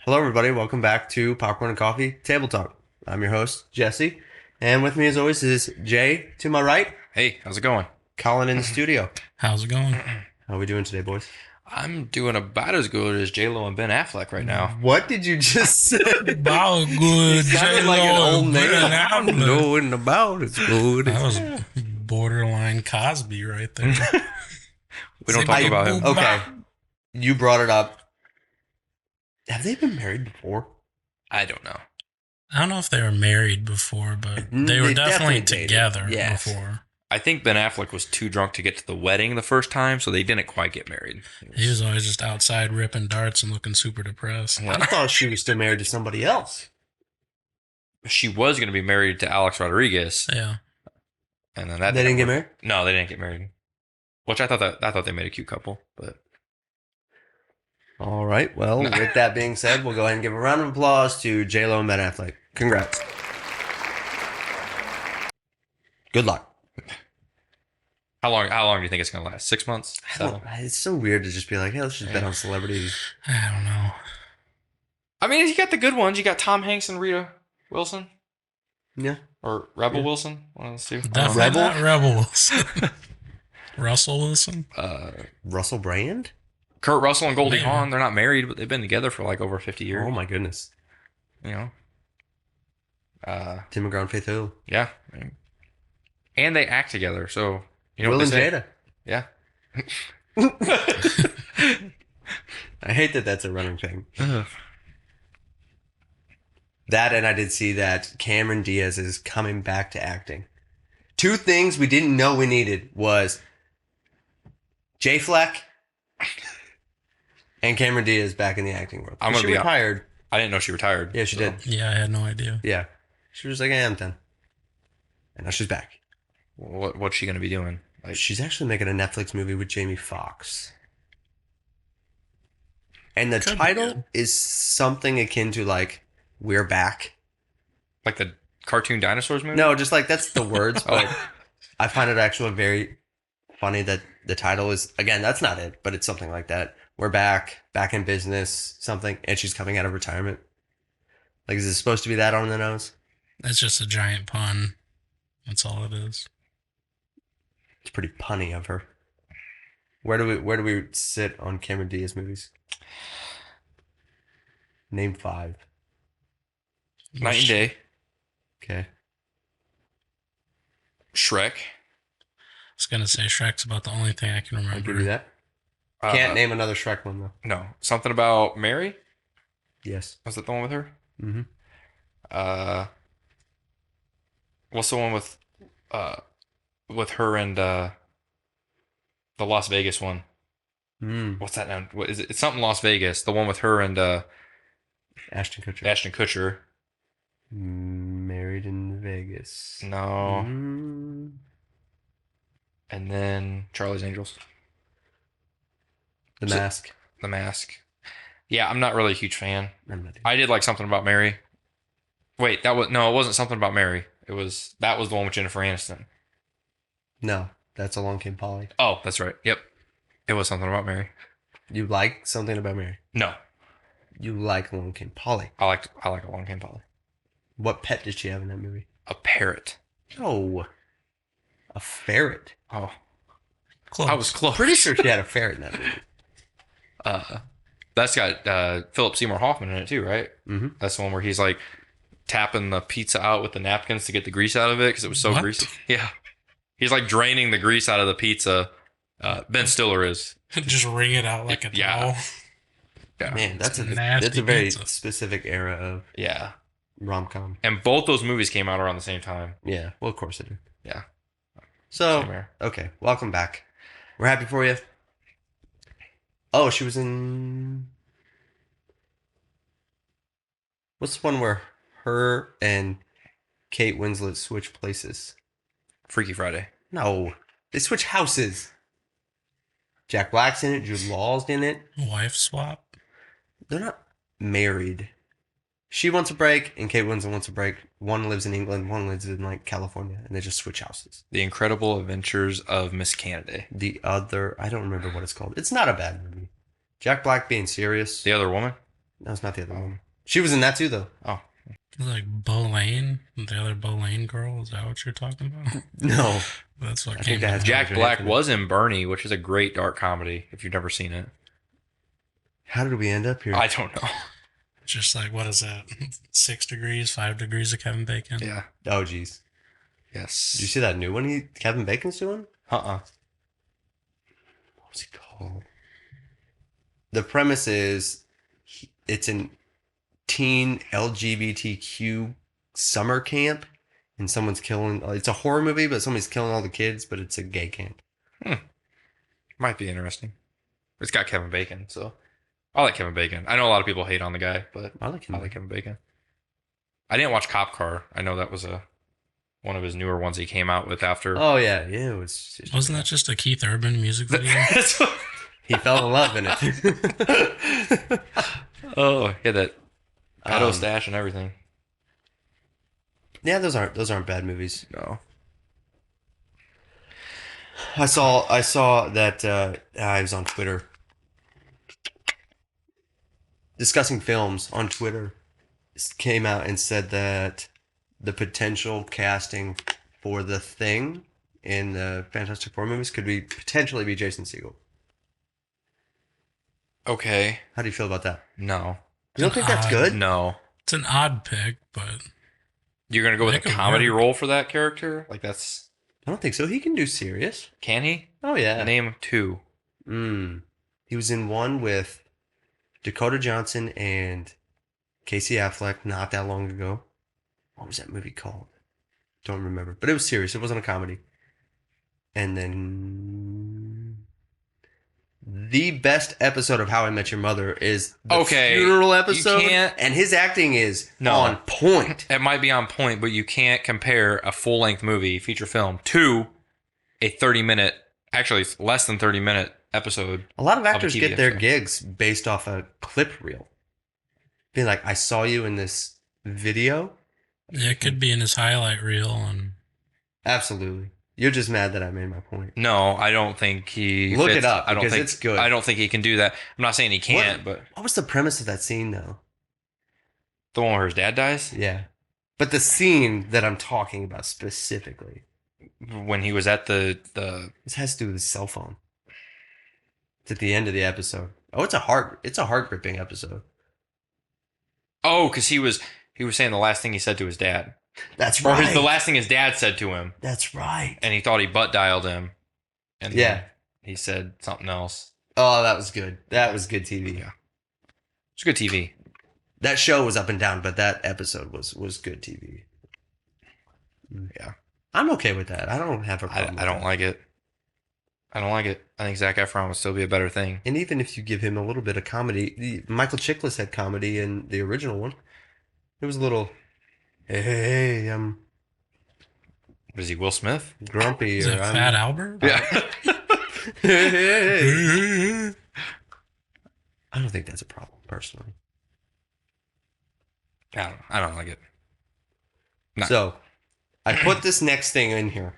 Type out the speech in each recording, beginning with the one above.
Hello, everybody. Welcome back to Popcorn and Coffee Table Talk. I'm your host, Jesse, and with me, as always, is Jay to my right. Hey, how's it going? Colin in the studio. How's it going? How are we doing today, boys? I'm doing about as good as J-Lo and Ben Affleck right now. What did you just say? About good. Sounded like an old name. I'm Knowing about it's good. That was borderline Cosby right there. We don't talk about him. Okay, you brought it up. Have they been married before? I don't know. I don't know if they were married before, but they were definitely together before. I think Ben Affleck was too drunk to get to the wedding the first time, so they didn't quite get married. He was always just outside ripping darts and looking super depressed. I thought she was still married to somebody else. She was going to be married to Alex Rodriguez. Yeah. And then that They didn't get married? No, they didn't get married. Which I thought they made a cute couple, but All right. Well, with that being said, we'll go ahead and give a round of applause to J-Lo and Ben Affleck. Congrats. Good luck. how long do you think it's going to last? 6 months? It's so weird to just be like, hey, let's just bet on celebrities. I don't know. I mean, you got the good ones. You got Tom Hanks and Rita Wilson. Yeah. Or Rebel Wilson. One of those two. Definitely not Rebel Wilson. Russell Wilson? Russell Brand? Kurt Russell and Goldie Hawn, they're not married, but they've been together for like over 50 years. Oh, my goodness. You know? Tim McGraw and Faith Hill. Yeah. And they act together, so... You know Will what and they say? Jada. Yeah. I hate that that's a running thing. That, and I did see that Cameron Diaz is coming back to acting. Two things we didn't know we needed was Jay Fleck and Cameron Diaz back in the acting world. She retired. I didn't know she retired. Yeah, she did. Yeah, I had no idea. Yeah. She was like, I am done. And now she's back. What's she going to be doing? Like, She's actually making a Netflix movie with Jamie Foxx. And the title is something akin to like, We're Back. like the cartoon dinosaurs movie? No, just like that's the words, but I find it actually very funny that the title is, again, that's not it, but it's something like that. We're back in business, something, and she's coming out of retirement. Like, is it supposed to be that on the nose? That's just a giant pun. That's all it is. It's pretty punny of her. Where do we sit on Cameron Diaz movies? Name 5. Night and Day. Okay. Shrek. I was going to say Shrek's about the only thing I can remember. I'll give you that. Can't name another Shrek one, though. No. Something about Mary? Yes. Was that the one with her? Mm-hmm. What's the one with her and the Las Vegas one? What's that now? What is it? It's something Las Vegas. The one with her and Ashton Kutcher. Ashton Kutcher. Married in Vegas. No. And then Charlie's Angels. The Mask. The Mask. Yeah, I'm not really a huge fan. I'm not I did like Something About Mary. Wait, it wasn't Something About Mary. That was the one with Jennifer Aniston. No, that's Along Came Polly. Oh, that's right. Yep. It was Something About Mary. You like Something About Mary? No. You like Along Came Polly. I like Along Came Polly. What pet did she have in that movie? A parrot. No. A ferret. Oh. Close. I was close. Pretty sure she had a ferret in that movie. That's got Philip Seymour Hoffman in it too, right? Mm-hmm. That's the one where he's like tapping the pizza out with the napkins to get the grease out of it because it was so greasy. Yeah. He's like draining the grease out of the pizza. Ben Stiller is. Just wring it out like a towel. Yeah. Man, that's a very specific era of rom-com. And both those movies came out around the same time. Yeah. Well, of course they did. Yeah. So, okay. Welcome back. We're happy for you. Oh, she was in... What's the one where her and Kate Winslet switch places? Freaky Friday. No. They switch houses. Jack Black's in it. Jude Law's in it. Wife swap? They're not married. She wants a break, and Kate Winslet wants a break. One lives in England, one lives in like California, and they just switch houses. The Incredible Adventures of Miss Canada. The other, I don't remember what it's called. It's not a bad movie. Jack Black being serious. The Other Woman? No, it's not the other woman. She was in that too, though. Oh. Like Boleyn, the other Boleyn girl. Is that what you're talking about? No. That's what I came think that to has mind. Jack Black was in Bernie, which is a great dark comedy if you've never seen it. How did we end up here? I don't know. Just like, what is that? 6 degrees, 5 degrees of Kevin Bacon? Yeah. Oh, jeez. Yes. Did you see that new one Kevin Bacon's doing? Uh-uh. What's he called? The premise is it's an teen LGBTQ summer camp, and someone's killing. It's a horror movie, but somebody's killing all the kids, but it's a gay camp. Might be interesting. It's got Kevin Bacon, so I like Kevin Bacon. I know a lot of people hate on the guy, but I like him. Kevin Bacon. I didn't watch Cop Car. I know that was one of his newer ones he came out with after. Oh yeah, it was. Wasn't that just a Keith Urban music video? He fell in love in it. Oh, he had that pedo stash and everything. Yeah, those aren't bad movies. No. I saw that I was on Twitter discussing films on Twitter. Came out and said that the potential casting for The Thing in the Fantastic Four movies could potentially be Jason Segel. Okay. How do you feel about that? No. You don't think that's good? No. It's an odd pick, but You're going to go with a Make it comedy work. role for that character? Like that's... I don't think so. He can do serious. Can he? Oh yeah. Name 2. He was in one with Dakota Johnson and Casey Affleck not that long ago. What was that movie called? Don't remember. But it was serious. It wasn't a comedy. And then the best episode of How I Met Your Mother is the funeral episode. And his acting is on point. It might be on point, but you can't compare a full-length movie, feature film, to a 30-minute, actually it's less than 30-minute episode. A lot of actors get their episode. gigs based off a clip reel. Being like, I saw you in this video. yeah, it could be in his highlight reel. And Absolutely. You're just mad that I made my point. No, I don't think he Look fits. it up, I don't because think it's good. I don't think he can do that. I'm not saying he can't, but What was the premise of that scene, though? the one where his dad dies Yeah. But the scene that I'm talking about specifically. when he was at the This has to do with his cell phone. It's at the end of the episode. Oh, it's a heart gripping episode. because he was saying the last thing he said to his dad, That's or right. the last thing his dad said to him, That's right. and he thought he butt dialed him, and Yeah. then he said something else. Oh, that was good. That was good TV. Yeah. It's good TV. That show was up and down, but that episode was good TV. Yeah. I'm okay with that. I don't have a problem. I don't like it. I don't like it. I think Zac Efron would still be a better thing. And even if you give him a little bit of comedy, Michael Chiklis had comedy in the original one. It was a little, hey, I'm Was he Will Smith? grumpy. is Or it I'm, Fat Albert? Yeah. hey. I don't think that's a problem, personally. I don't like it. No. So, I put this next thing in here,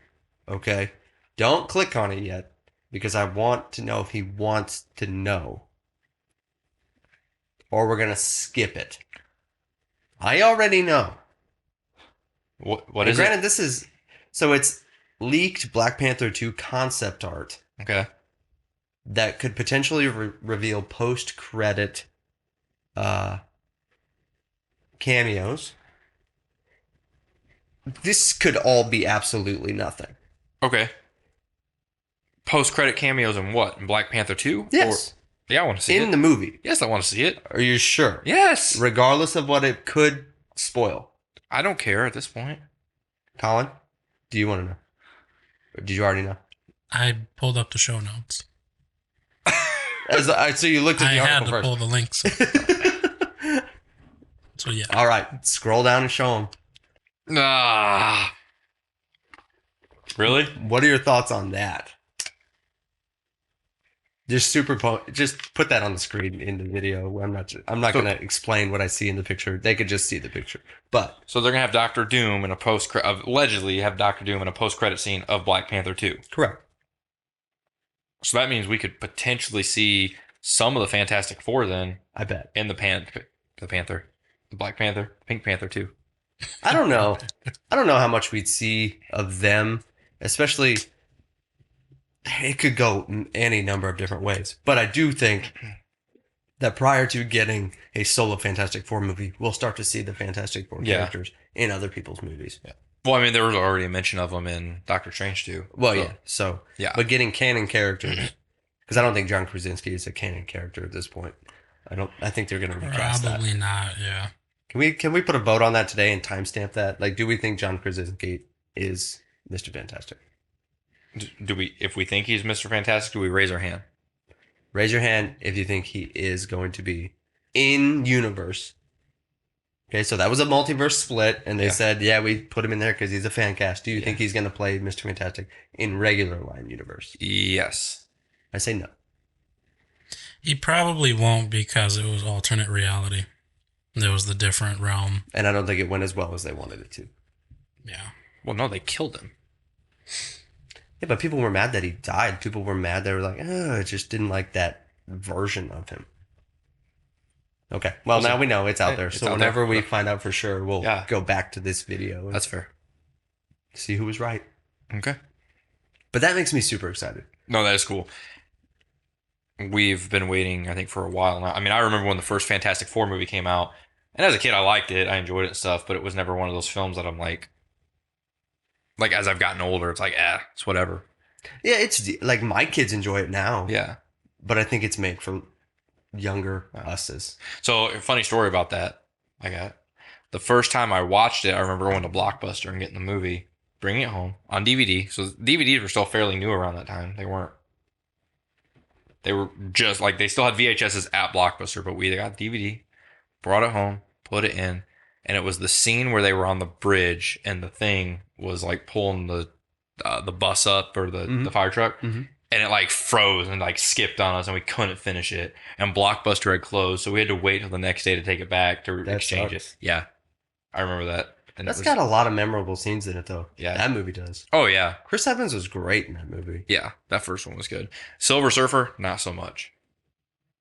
okay? Don't click on it yet, because I want to know if he wants to know. Or we're going to skip it. I already know. What is granted, it? this is... So, it's leaked Black Panther 2 concept art Okay. that could potentially reveal post-credit cameos. This could all be absolutely nothing. Okay. Post-credit cameos in what? In Black Panther 2? Yes. Yeah, I want to see In it. the movie. Yes, I want to see it. Are you sure? Yes. Regardless of what it could spoil. I don't care at this point. Colin, do you want to know? Or did you already know? I pulled up the show notes. So you looked at I the had article to pull first. the links. So yeah. All right, scroll down and show them. Ah. Really? What are your thoughts on that? Just put that on the screen in the video. I'm not going to explain what I see in the picture. They could just see the picture. But so they're gonna have Doctor Doom in a allegedly have Doctor Doom in a post credit scene of Black Panther 2. correct. So that means we could potentially see some of the Fantastic Four then I bet. in the Panther, the Black Panther, Pink Panther 2. I don't know. I don't know how much we'd see of them, especially. It could go any number of different ways. But I do think that prior to getting a solo Fantastic Four movie, we'll start to see the Fantastic Four characters in other people's movies. Yeah. Well, I mean, there was already a mention of them in Doctor Strange too. Well, yeah. So, yeah. But getting canon characters, because I don't think John Krasinski is a canon character at this point. I think they're going to recast that. Probably not. Yeah. Can we put a vote on that today and timestamp that? Like, do we think John Krasinski is Mr. Fantastic? If we think he's Mr. Fantastic, do we raise our hand? Raise your hand if you think he is going to be in universe. Okay, so that was a multiverse split, and they said, yeah, we put him in there because he's a fan cast. Do you think he's going to play Mr. Fantastic in regular line universe? Yes. I say no. He probably won't because it was alternate reality. There was the different realm. And I don't think it went as well as they wanted it to. Yeah. Well, no, they killed him. Yeah, but people were mad that he died. People were mad. They were like, I just didn't like that version of him. Okay. Well, now we know it's out there. So whenever we find out for sure, we'll go back to this video. That's fair. See who was right. Okay. But that makes me super excited. No, that is cool. We've been waiting, I think, for a while now. I mean, I remember when the first Fantastic Four movie came out. And as a kid, I liked it. I enjoyed it and stuff. But it was never one of those films that I'm like, as I've gotten older, it's like, it's whatever. Yeah, it's like my kids enjoy it now. Yeah. But I think it's made for younger us's. So, a funny story about that. The first time I watched it, I remember going to Blockbuster and getting the movie, bringing it home on DVD. So, DVDs were still fairly new around that time. They weren't. They were just like, they still had VHSs at Blockbuster, but we got DVD, brought it home, put it in. And it was the scene where they were on the bridge and the thing was like pulling the bus up or the fire truck. Mm-hmm. And it like froze and like skipped on us and we couldn't finish it. And Blockbuster had closed. So we had to wait till the next day to take it back to exchange it. Yeah. I remember that. And that's got a lot of memorable scenes in it though. Yeah. That movie does. Oh yeah. Chris Evans was great in that movie. Yeah. That first one was good. Silver Surfer, not so much.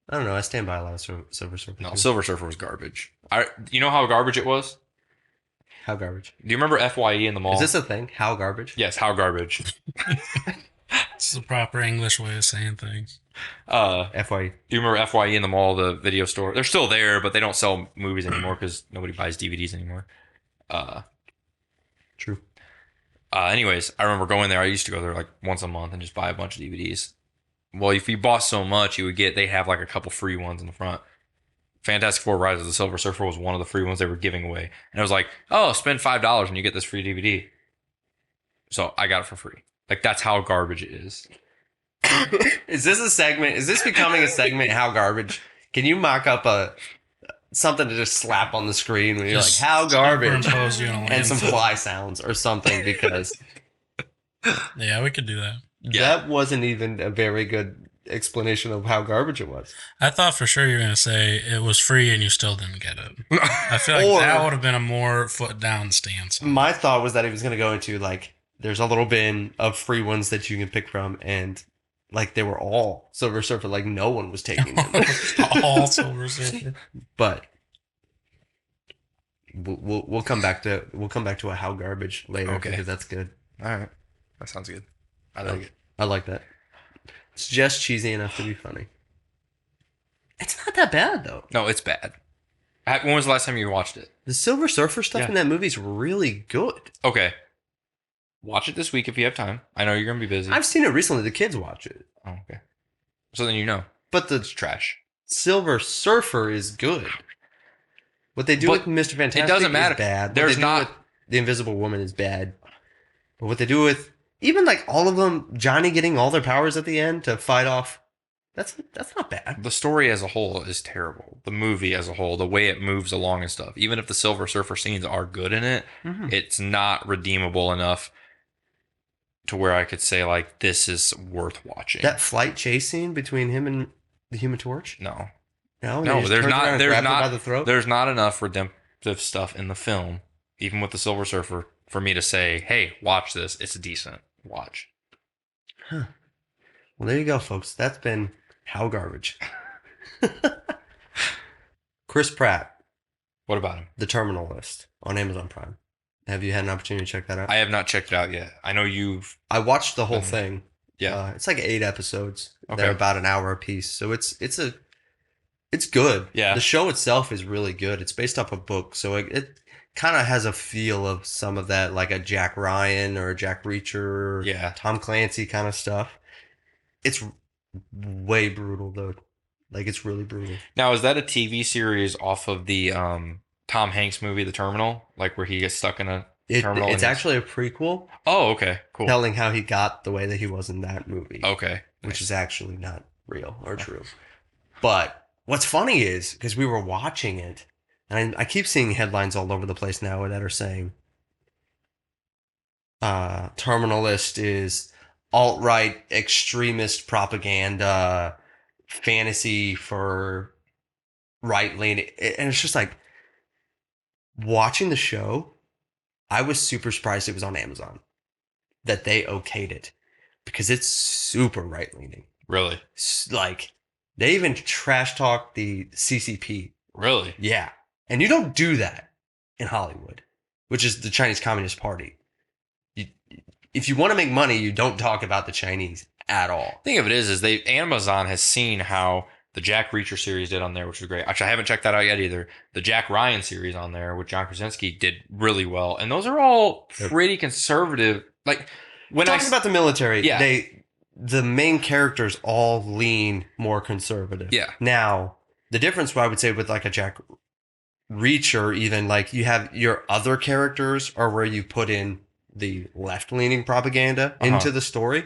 I don't know. I stand by a lot of Silver Surfer. No, Silver Surfer was garbage. You know how garbage it was? How garbage? Do you remember FYE in the mall? Is this a thing? How garbage? Yes, how garbage. It's the proper English way of saying things. FYE. Do you remember FYE in the mall, the video store? They're still there, but they don't sell movies anymore because nobody buys DVDs anymore. True. Anyways, I remember going there. I used to go there like once a month and just buy a bunch of DVDs. Well, if you bought so much, they have like a couple free ones in the front. Fantastic Four: Rise of the Silver Surfer was one of the free ones they were giving away. And it was like, oh, spend $5 and you get this free DVD. So I got it for free. Like, that's how garbage it is. Is this a segment? Is this becoming a segment, how garbage? Can you mock up something to just slap on the screen when you're just like, how garbage? And some fly sounds or something because... Yeah, we could do that. Yeah. That wasn't even a very good explanation of how garbage it was. I thought for sure you were going to say it was free and you still didn't get it. I feel like that would have been a more foot down stance. My thought was that he was going to go into like, there's a little bin of free ones that you can pick from, and like they were all Silver Surfer, like no one was taking them. All Silver Surfer. But we'll come back to a how garbage later. Okay, because that's good. All right, that sounds good. I like it. I like that. It's just cheesy enough to be funny. It's not that bad though. No, it's bad. When was the last time you watched it? The Silver Surfer stuff in that movie's really good. Okay. Watch it this week if you have time. I know you're going to be busy. I've seen it recently. The kids watch it. Oh, okay. So then you know. But it's trash. Silver Surfer is good. What they do with Mr. Fantastic is bad. There's not... with the Invisible Woman is bad. But what they do with... Even like all of them, Johnny getting all their powers at the end to fight off... That's not bad. The story as a whole is terrible. The movie as a whole, the way it moves along and stuff. Even if the Silver Surfer scenes are good in it, it's not redeemable enough. to where I could say like this is worth watching. That flight chase scene between him and the Human Torch? No, No, no, there's not enough redemptive stuff in the film, even with the Silver Surfer, for me to say, hey, watch this. It's a decent watch. Huh. Well, there you go, folks. That's been How Garbage. Chris Pratt. What about him? The Terminal List on Amazon Prime. Have you had an opportunity to check that out? I have not checked it out yet. I know you've. I watched the whole thing. Yeah, it's like 8 episodes. Okay. They're about an hour a piece, so it's good. Yeah. The show itself is really good. It's based off a book, so it kind of has a feel of some of that, like a Jack Ryan or a Jack Reacher, or Tom Clancy kind of stuff. It's way brutal though. Like, it's really brutal. Now, is that a TV series off of the Tom Hanks movie, The Terminal? Like where he gets stuck in a terminal? It's actually a prequel. Oh, okay. Cool. Telling how he got the way that he was in that movie. Okay. Which is actually not real or true. But what's funny is, because we were watching it, and I keep seeing headlines all over the place now that are saying Terminal List is alt-right extremist propaganda, fantasy for right-leaning. And it's just like, watching the show, I was super surprised it was on Amazon, that they okayed it, because it's super right-leaning. Really? Like, they even trash talk the CCP. Really? Yeah. And you don't do that in Hollywood, which is the Chinese Communist Party. If you want to make money, you don't talk about the Chinese at all. The thing of it is Amazon has seen how the Jack Reacher series did on there, which was great. Actually, I haven't checked that out yet either. The Jack Ryan series on there with John Krasinski did really well. And those are all pretty conservative. Like, when talking about the military, yeah. The main characters all lean more conservative. Yeah. Now, the difference, I would say, with like a Jack Reacher, even, like, you have your other characters are where you put in the left-leaning propaganda into the story.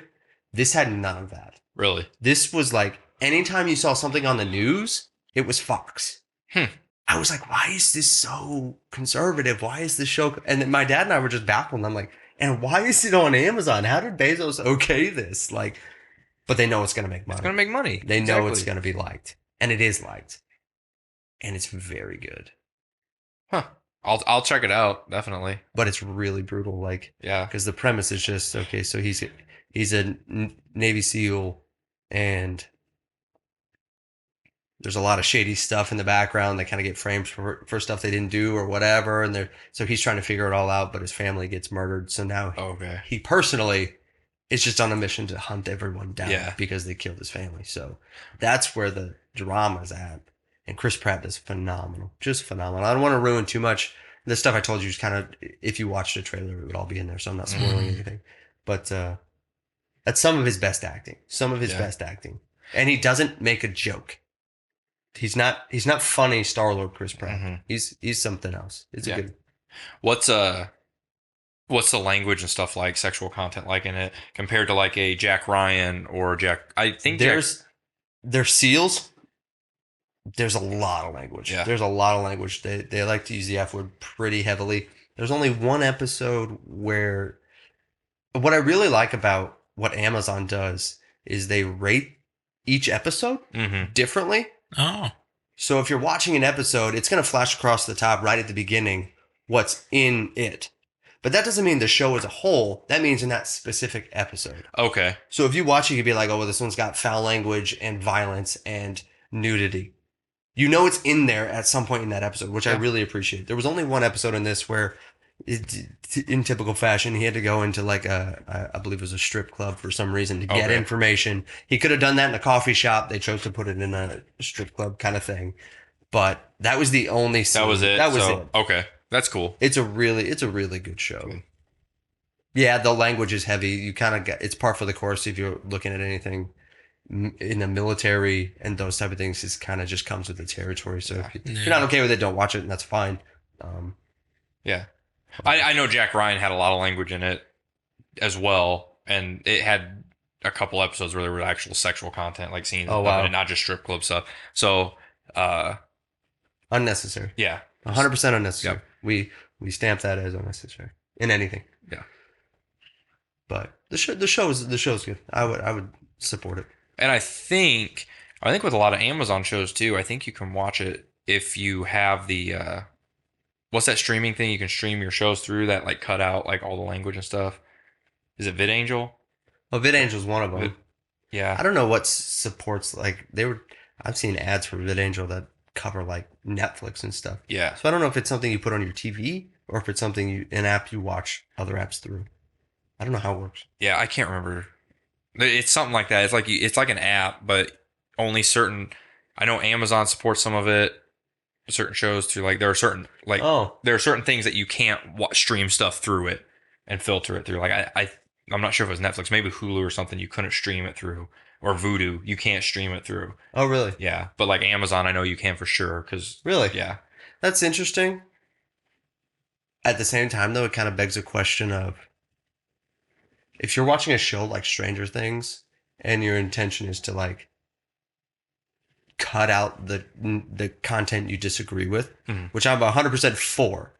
This had none of that. Really? This was like, anytime you saw something on the news, it was Fox. I was like, why is this so conservative? Why is this show? And then my dad and I were just baffled. And I'm like, and why is it on Amazon? How did Bezos okay this? Like, but they know it's going to make money. It's going to make money. They know it's going to be liked. And it is liked. And it's very good. Huh. I'll check it out, definitely. But it's really brutal, like, yeah, because the premise is just, okay, so he's a Navy SEAL, and there's a lot of shady stuff in the background. They kind of get framed for stuff they didn't do or whatever, and so he's trying to figure it all out, but his family gets murdered. So now he personally is just on a mission to hunt everyone down because they killed his family. So that's where the drama's at. And Chris Pratt is phenomenal, just phenomenal. I don't want to ruin too much. The stuff I told you is kind of, if you watched the trailer, it would all be in there, so I'm not spoiling anything. But that's some of his best acting. And he doesn't make a joke. He's not funny Star-Lord Chris Pratt. He's something else. It's a good. What's the language and stuff like, sexual content like in it, compared to like a Jack Ryan or Jack? I think there's SEALs. There's a lot of language. Yeah. There's a lot of language. They like to use the F word pretty heavily. There's only one episode where, what I really like about what Amazon does is they rate each episode differently. Oh. So if you're watching an episode, it's going to flash across the top right at the beginning what's in it. But that doesn't mean the show as a whole. That means in that specific episode. Okay. So if you watch it, you'd be like, oh, well, this one's got foul language and violence and nudity. You know it's in there at some point in that episode, which I really appreciate. There was only one episode in this where, in typical fashion, he had to go into like I believe it was a strip club for some reason to get information. He could have done that in a coffee shop. They chose to put it in a strip club kind of thing. But that was the only scene. That was it? That was it. Okay. That's cool. It's a really good show. Cool. Yeah, the language is heavy. You kind of get, it's par for the course if you're looking at anything in the military and those type of things. It kind of just comes with the territory. So if you're not okay with it, don't watch it, and that's fine. I know Jack Ryan had a lot of language in it as well, and it had a couple episodes where there were actual sexual content, like scenes and not just strip club stuff. So unnecessary. Yeah, 100% unnecessary. Yep. We stamp that as unnecessary in anything. Yeah. But The show's good. I would support it. And I think with a lot of Amazon shows too, I think you can watch it if you have the what's that streaming thing? You can stream your shows through that, like cut out like all the language and stuff. Is it VidAngel? Oh, VidAngel's one of them. Yeah. I don't know what supports like they were. I've seen ads for VidAngel that cover like Netflix and stuff. Yeah. So I don't know if it's something you put on your TV or if it's something an app you watch other apps through. I don't know how it works. Yeah, I can't remember. It's something like that. It's like an app, but only certain. I know Amazon supports some of it. Certain shows too. Like there are certain there are certain things that you can't stream stuff through it and filter it through. Like I'm not sure if it was Netflix, maybe Hulu or something. You couldn't stream it through, or Vudu. You can't stream it through. Oh, really? Yeah, but like Amazon, I know you can for sure. Because really, yeah, that's interesting. At the same time, though, it kind of begs a question of if you're watching a show like Stranger Things and your intention is to like cut out the content you disagree with, which I'm 100% for.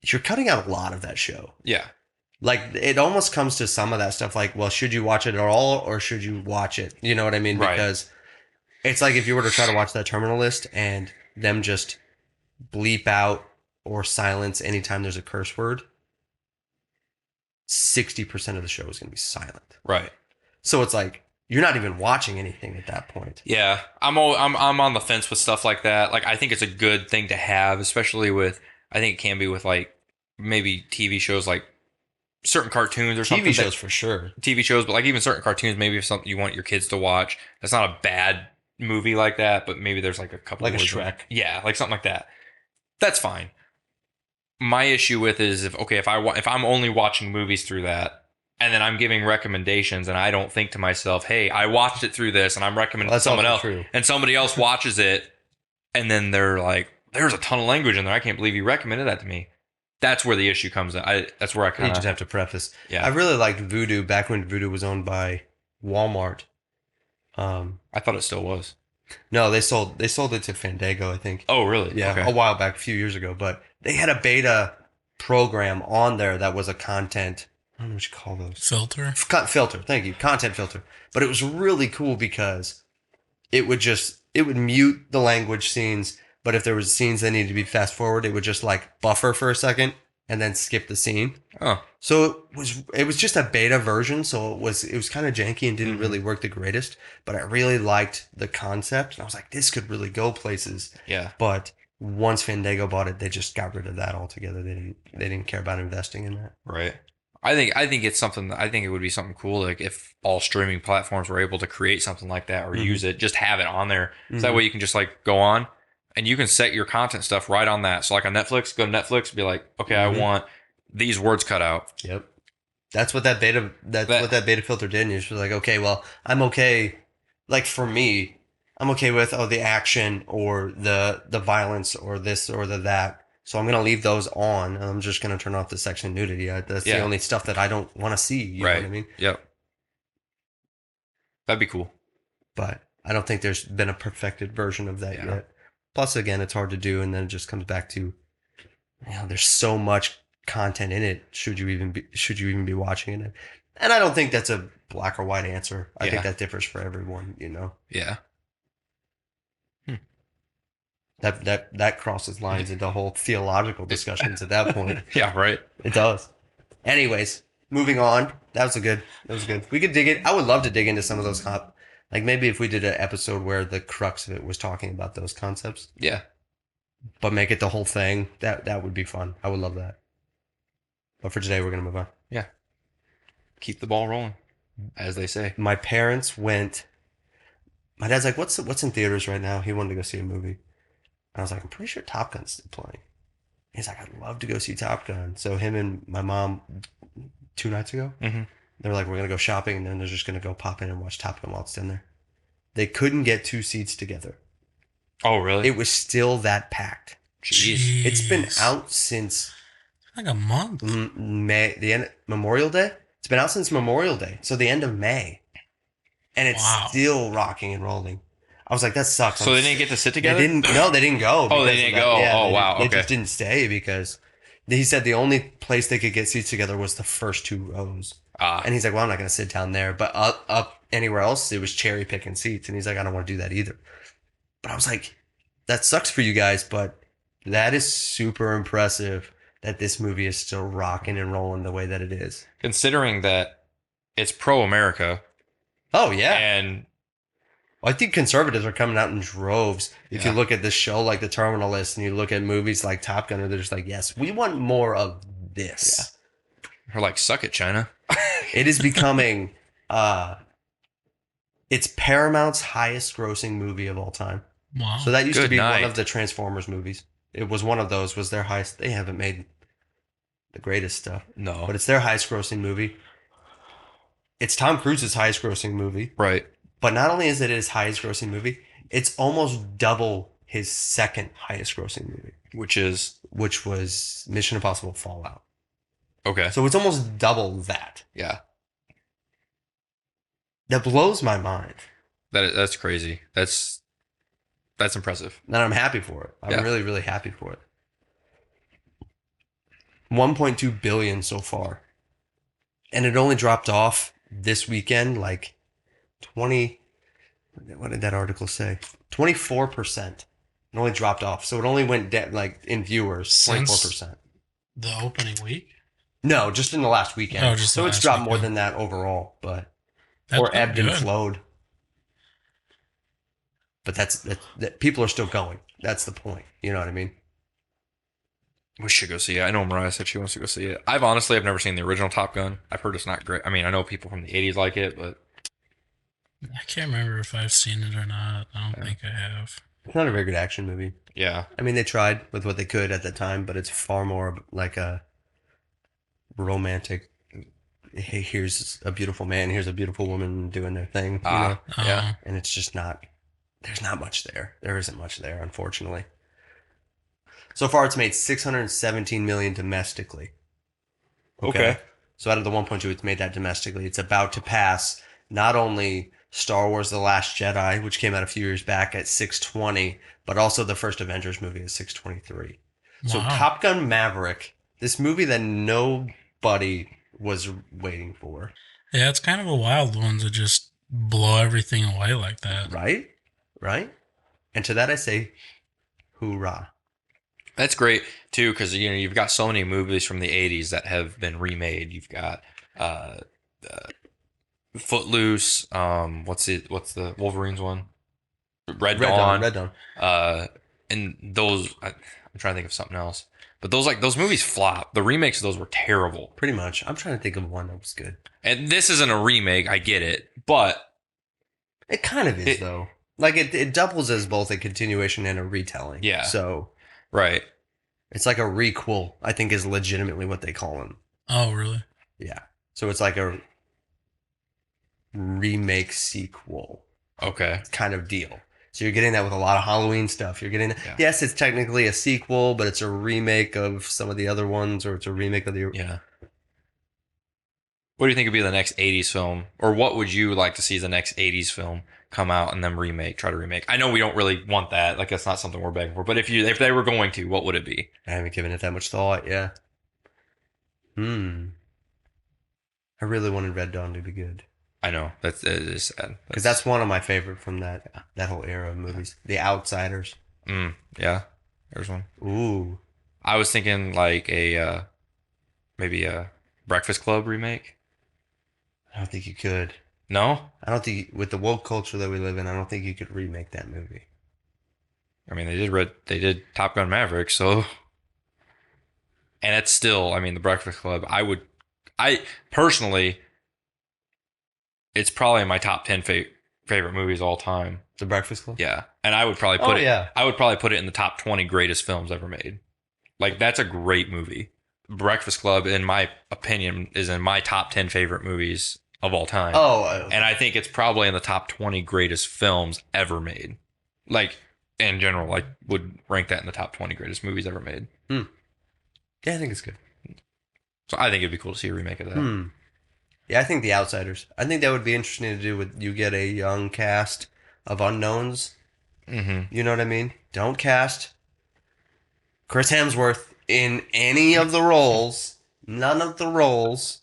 You're cutting out a lot of that show. Yeah. Like it almost comes to some of that stuff like, well, should you watch it at all or should you watch it? You know what I mean? Right. Because it's like if you were to try to watch that Terminal List and them just bleep out or silence anytime there's a curse word, 60% of the show is going to be silent. Right. So it's like you're not even watching anything at that point. Yeah, I'm on the fence with stuff like that. Like I think it's a good thing to have, especially with I think it can be with like maybe TV shows like certain cartoons or something. TV shows for sure. TV shows, but like even certain cartoons, maybe if something you want your kids to watch, that's not a bad movie like that, but maybe there's like a couple like a words Shrek. Yeah, like something like that. That's fine. My issue with is if I'm only watching movies through that, and then I'm giving recommendations, and I don't think to myself, "Hey, I watched it through this, and I'm recommending to someone else," and somebody else watches it, and then they're like, "There's a ton of language in there. I can't believe you recommended that to me." That's where the issue comes in. That's where I kind You of just have to preface. Yeah, I really liked Vudu back when Vudu was owned by Walmart. I thought it still was. No, they sold it to Fandango, I think. Oh, really? Yeah, Okay. a while back, a few years ago. But they had a beta program on there that was a content. I don't know what you call those. Filter. Thank you. Content filter. But it was really cool because it would mute the language scenes. But if there was scenes that needed to be fast forward, it would just like buffer for a second and then skip the scene. Oh. So it was just a beta version, so it was kind of janky and didn't really work the greatest, but I really liked the concept and I was like, this could really go places. Yeah. But once Fandango bought it, they just got rid of that altogether. They didn't care about investing in that. Right. I think it's something. I think it would be something cool, like if all streaming platforms were able to create something like that or use it, just have it on there. So that way you can just like go on and you can set your content stuff right on that. So like on Netflix, go to Netflix, be like, okay, I want these words cut out. Yep. That's what that beta filter did. And you're just like, okay, well, I'm okay. Like for me, I'm okay with the action or the violence or this or that. So I'm gonna leave those on, and I'm just gonna turn off the section nudity. That's the only stuff that I don't want to see. You know what I mean? Yep. That'd be cool. But I don't think there's been a perfected version of that yet. Plus, again, it's hard to do, and then it just comes back to, there's so much content in it. Should you even be watching it? And I don't think that's a black or white answer. I think that differs for everyone. Yeah. That crosses lines into whole theological discussions at that point. Yeah, right. It does. Anyways, moving on. That was good. We could dig it. I would love to dig into some of those like maybe if we did an episode where the crux of it was talking about those concepts. Yeah. But make it the whole thing. That would be fun. I would love that. But for today, we're gonna move on. Yeah. Keep the ball rolling, as they say. My parents went. My dad's like, "What's in theaters right now?" He wanted to go see a movie. I was like, I'm pretty sure Top Gun's still playing. He's like, I'd love to go see Top Gun. So him and my mom, 2 nights ago, they were like, we're going to go shopping, and then they're just going to go pop in and watch Top Gun while it's in there. They couldn't get 2 seats together. Oh, really? It was still that packed. Jeez. It's been out since... like a month. Memorial Day? It's been out since Memorial Day. So the end of May. And it's still rocking and rolling. I was like, that sucks. So they didn't get to sit together? They didn't go. Oh, they didn't go. Yeah, wow. They just didn't stay because, He said the only place they could get seats together was the first 2 rows. And he's like, well, I'm not going to sit down there. But up anywhere else, it was cherry picking seats. And he's like, I don't want to do that either. But I was like, that sucks for you guys, but that is super impressive that this movie is still rocking and rolling the way that it is. Considering that it's pro-America. Oh, yeah. And I think conservatives are coming out in droves. If you look at this show like The Terminal List and you look at movies like Top Gun, they're just like, yes, we want more of this. Or like, suck it, China. It is becoming, it's Paramount's highest grossing movie of all time. Wow. So that used to be one of the Transformers movies. It was one of those, was their highest. They haven't made the greatest stuff. No. But it's their highest grossing movie. It's Tom Cruise's highest grossing movie. Right. But not only is it his highest grossing movie, it's almost double his second highest grossing movie. Which was Mission Impossible Fallout. Okay. So it's almost double that. Yeah. That blows my mind. That's crazy. That's impressive. And I'm happy for it. I'm really, really happy for it. 1.2 billion so far. And it only dropped off this weekend, like 20, what did that article say? 24%. It only dropped off. So it only went down, like, in viewers, 24%. The opening week? No, just in the last weekend. Oh, just so the it's last dropped weekend. more than that overall, but That's or ebbed and good. flowed. But that people are still going. That's the point. You know what I mean? We should go see it. I know Mariah said she wants to go see it. I've never seen the original Top Gun. I've heard it's not great. I mean, I know people from the 80s like it, but I can't remember if I've seen it or not. I don't think I have. It's not a very good action movie. yeah. I mean, they tried with what they could at the time, but it's far more like a romantic. Hey, here's a beautiful man, here's a beautiful woman doing their thing, you know? Yeah. And it's just not. There's not much there. There isn't much there, unfortunately. So far, it's made $617 million domestically. Okay. So out of the 1.2, it's made that domestically. It's about to pass not only Star Wars: The Last Jedi, which came out a few years back at 620, but also the first Avengers movie at 623. So Wow. Top Gun Maverick, this movie that nobody was waiting for, Yeah, it's kind of a wild one to just blow everything away like that. right? Right? And to that I say, hoorah. That's great too, because you've got so many movies from the 80s that have been remade. You've got Footloose. What's the Wolverine's one? Red Dawn. Red Dawn. And those, I'm trying to think of something else. But those movies flop. The remakes of those were terrible. Pretty much. I'm trying to think of one that was good. And this isn't a remake, I get it, but It kind of is, though. Like, it doubles as both a continuation and a retelling. Yeah. So, right. it's like a requel, I think is legitimately what they call them. Oh, really? Yeah. So it's like a remake sequel Okay. kind of deal. So you're getting that with a lot of Halloween stuff. You're getting, yes, it's technically a sequel, but it's a remake of some of the other ones, or it's a remake of the... Yeah. What do you think would be the next 80s film? Or what would you like to see the next 80s film come out and then try to remake? I know we don't really want that. Like, that's not something we're begging for. But if they were going to, what would it be? I haven't given it that much thought, yeah. I really wanted Red Dawn to be good. I know. That is sad. Because that's one of my favorite from that whole era of movies. The Outsiders. Yeah. There's one. Ooh. I was thinking like maybe a Breakfast Club remake. I don't think you could. No? I don't think, with the woke culture that we live in, I don't think you could remake that movie. I mean, they did Top Gun Maverick, so... And it's still, I mean, the Breakfast Club, I personally, it's probably in my top 10 favorite movies all time. The Breakfast Club? Yeah. And I would probably put it in the top 20 greatest films ever made. Like, that's a great movie. Breakfast Club, in my opinion, is in my top 10 favorite movies of all time. And I think it's probably in the top 20 greatest films ever made. Like, in general, I would rank that in the top 20 greatest movies ever made. Yeah, I think it's good. So I think it'd be cool to see a remake of that. Yeah, I think The Outsiders. I think that would be interesting to do with, you get a young cast of unknowns. Mm-hmm. You know what I mean? Don't cast Chris Hemsworth in any of the roles. None of the roles.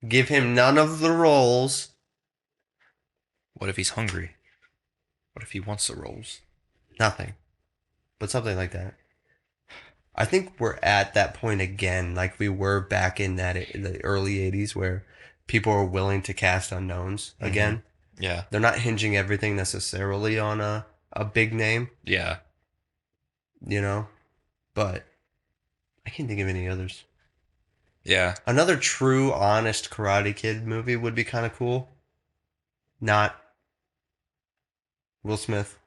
Give him none of the roles. What if he's hungry? What if he wants the roles? Nothing. But something like that. I think we're at that point again, like we were back in the early 80s where people are willing to cast unknowns again. Yeah. They're not hinging everything necessarily on a big name, Yeah. you know? But I can't think of any others. Yeah. Another true, honest Karate Kid movie would be kind of cool. Not Will Smith,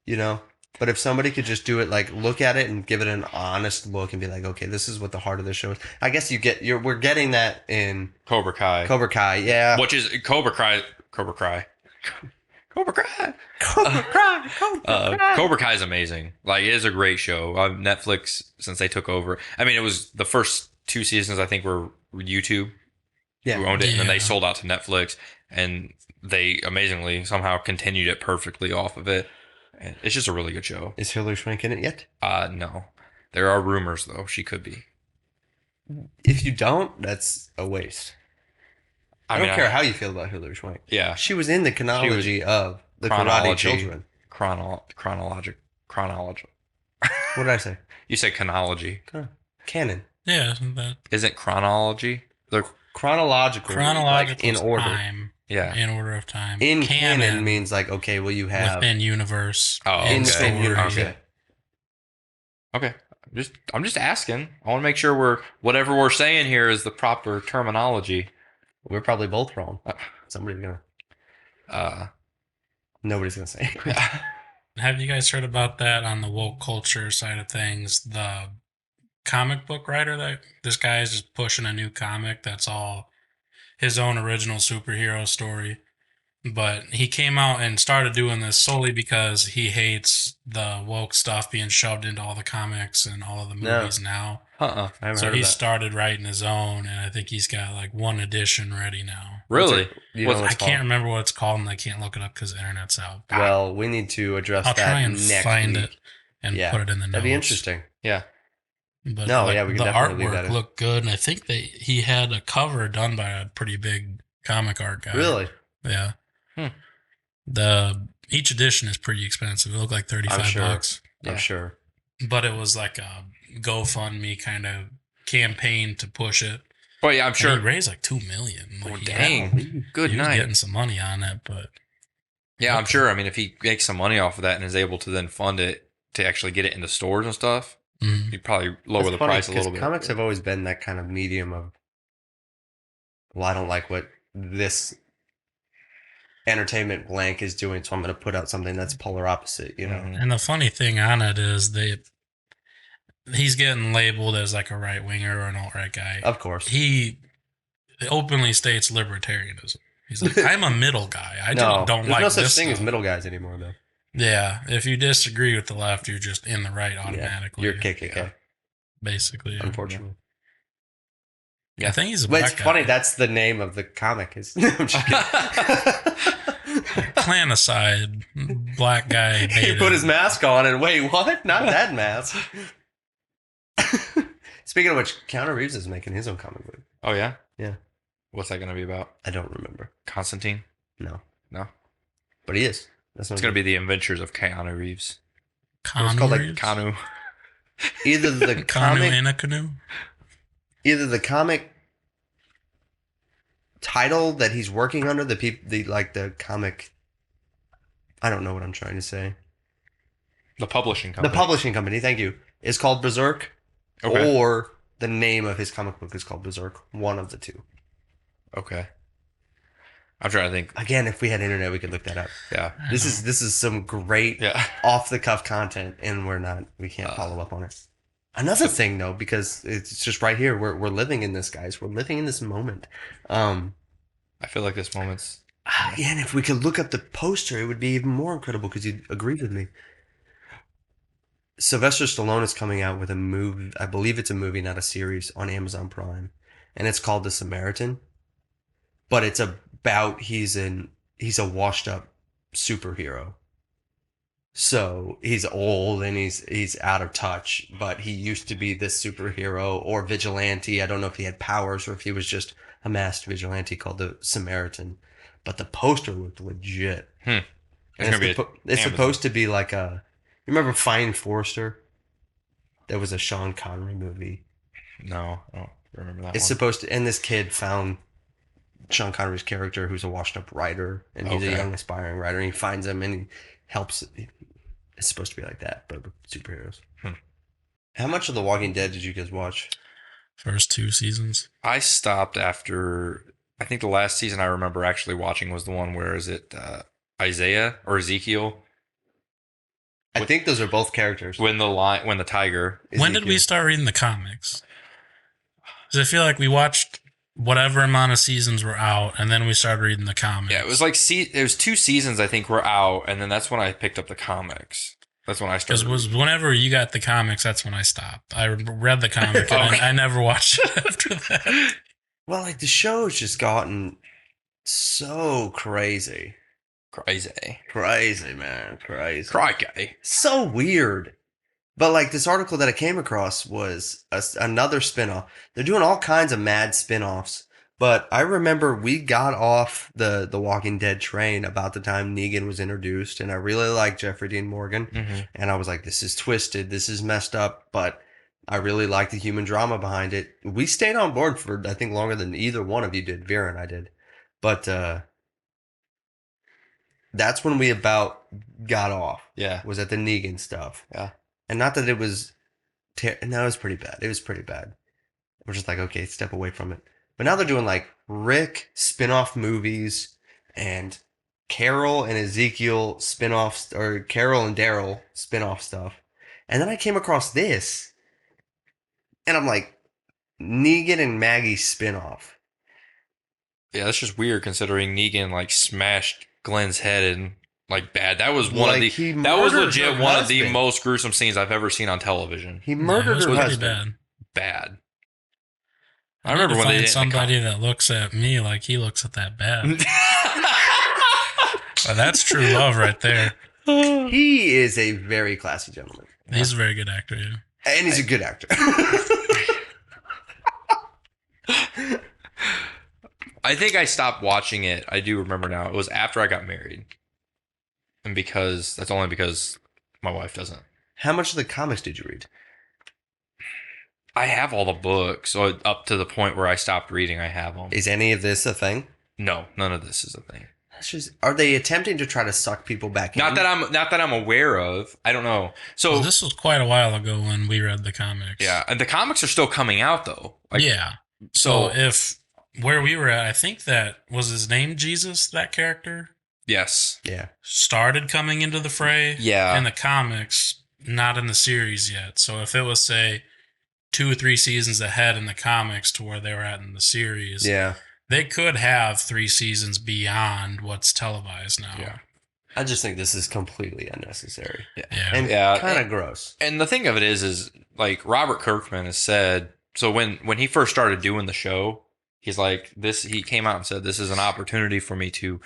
you know? But if somebody could just do it, like look at it and give it an honest look and be like, okay, this is what the heart of the show is. I guess we're getting that in Cobra Kai. Cobra Kai, yeah. Which is Cobra Kai. Cobra Kai. Cobra Kai. Cobra Kai. Cobra Kai. Cobra Kai is amazing. Like, it is a great show. Netflix, since they took over. I mean, it was the first 2 seasons, I think, were YouTube who owned it, and then they sold out to Netflix, and they amazingly somehow continued it perfectly off of it. And it's just a really good show. Is Hilary Swank in it yet? No. There are rumors, though. She could be. If you don't, that's a waste. I don't care how you feel about Hilary Swank. Yeah. She was in the chronology of the Karate Children. Chronology. What did I say? You said chronology. Canon. Yeah. Isn't chronology? Chronological. Like in order. Time. Yeah. In order of time. In canon means like, okay, well, you have. Within universe. Oh, in the same universe. Okay. I'm just asking. I want to make sure whatever we're saying here is the proper terminology. We're probably both wrong. Somebody's nobody's gonna say. Have you guys heard about that on the woke culture side of things? The comic book writer that this guy is just pushing a new comic that's all his own original superhero story. But he came out and started doing this solely because he hates the woke stuff being shoved into all the comics and all of the movies now. So he started writing his own, and I think he's got like 1 edition ready now. Really? I can't remember what it's called, and I can't look it up because the internet's out. Well, we need to address that. I'll try and next find week. it and put it in the notes. That'd be interesting. Yeah. But we can the definitely leave that artwork in. looked good, and I think he had a cover done by a pretty big comic art guy. Really? Yeah. Each edition is pretty expensive. It looked like $35. I'm sure. But it was like a GoFundMe kind of campaign to push it. Oh yeah, I'm sure. And he raised like $2 million. Like, dang, good he was night. Getting some money on it, but yeah, I'm sure. I mean, if he makes some money off of that and is able to then fund it to actually get it into stores and stuff, he'd probably lower the price a little bit. Comics have always been that kind of medium of, well, I don't like what this entertainment blank is doing, so I'm going to put out something that's polar opposite, you know. And the funny thing on it is he's getting labeled as like a right winger or an alt right guy. Of course, he openly states libertarianism. He's like, I'm a middle guy. I don't like this. There's no such thing as middle guys anymore, though. Yeah, if you disagree with the left, you're just in the right automatically. You're KKK, basically. Yeah. Unfortunately. Yeah. I think he's a black it's guy. funny. That's the name of the comic. I'm just kidding. Clan aside, black guy. He put his mask on and wait, what? Not that mask. Speaking of which, Keanu Reeves is making his own comic book. Oh yeah? Yeah. What's that going to be about? I don't remember. Constantine? No. But he is. It's going to be the Adventures of Keanu Reeves. It's called like Keanu. Either the comic in a canoe. Either the comic title that he's working under, the comic. I don't know what I'm trying to say. The publishing company. The publishing company, thank you, is called Berserk. Okay. Or the name of his comic book is called Berserk. One of the two. Okay. I'm trying to think. Again, if we had internet, we could look that up. Yeah. This is some great off the cuff content, and we can't follow up on it. Another thing, though, because it's just right here. We're living in this, guys. We're living in this moment. I feel like this moment's. Again, if we could look up the poster, it would be even more incredible because you'd agree with me. Sylvester Stallone is coming out with a movie. I believe it's a movie, not a series, on Amazon Prime, and it's called The Samaritan. But it's about he's a washed up superhero, So he's old and he's out of touch, but he used to be this superhero or vigilante. I don't know if he had powers or if he was just a masked vigilante called the Samaritan. But the poster looked legit. It's And gonna be it's Amazon. supposed to be like a. You remember Fine Forrester? There was a Sean Connery movie. No, I don't remember that It's one. supposed to, and this kid found Sean Connery's character, who's a washed-up writer, and he's a Okay. young aspiring writer, and he finds him and he helps. It's supposed to be like that, but with superheroes. How much of The Walking Dead did you guys watch? First 2 seasons. I stopped after. I think the last season I remember actually watching was the one where is it Isaiah or Ezekiel I think those are both characters. when the tiger. When did we start reading the comics? Because I feel like we watched whatever amount of seasons were out, and then we started reading the comics. Yeah, it was like it was 2 seasons I think were out, and then that's when I picked up the comics. That's when I started. Because whenever you got the comics, that's when I stopped. I read the comic and I never watched it after that. Well, like the show's just gotten so crazy. Crazy, man. Crazy. Crikey. So weird. But like this article that I came across was another spinoff. They're doing all kinds of mad spinoffs. But I remember we got off the Walking Dead train about the time Negan was introduced, and I really liked Jeffrey Dean Morgan. Mm-hmm. And I was like, this is twisted, this is messed up, but I really like the human drama behind it. We stayed on board for, I think, longer than either one of you did. Vera and I did. But that's when we about got off. Yeah. Was at the Negan stuff. Yeah. And not that it was, no, it was pretty bad. It was pretty bad. We're just like, okay, step away from it. But now they're doing like Rick spin-off movies and Carol and Ezekiel spin-offs, or Carol and Daryl spin-off stuff. And then I came across this, and I'm like, Negan and Maggie spin-off. Yeah, that's just weird considering Negan like smashed Glenn's head and like bad. That was one Like, of he the that was murdered legit her one of the husband. most gruesome scenes I've ever seen on television. He murdered it was her pretty husband. Bad. I remember when they find did somebody that looks at me like he looks at that bad. Well, that's true love right there. He is a very classy gentleman. He's a very good actor, yeah. And he's a good actor. I think I stopped watching it. I do remember now. It was after I got married. And that's only because my wife doesn't. How much of the comics did you read? I have all the books, so up to the point where I stopped reading, I have them. Is any of this a thing? No, none of this is a thing. Are they attempting to try to suck people back in? Not that I'm aware of. I don't know. So Well, this was quite a while ago when we read the comics. yeah, and the comics are still coming out though. Like, yeah. So So if where we were at, I think that was his name Jesus, that character, yes, Yeah. started coming into the fray yeah, in the comics, not in the series yet. So if it was, say, 2 or 3 seasons ahead in the comics to where they were at in the series, Yeah. they could have 3 seasons beyond what's televised now. Yeah. I just think this is completely unnecessary. Yeah. And Yeah. kind of gross. And the thing of it is like Robert Kirkman has said. So when he first started doing the show, he's like this. He came out and said, "This is an opportunity for me to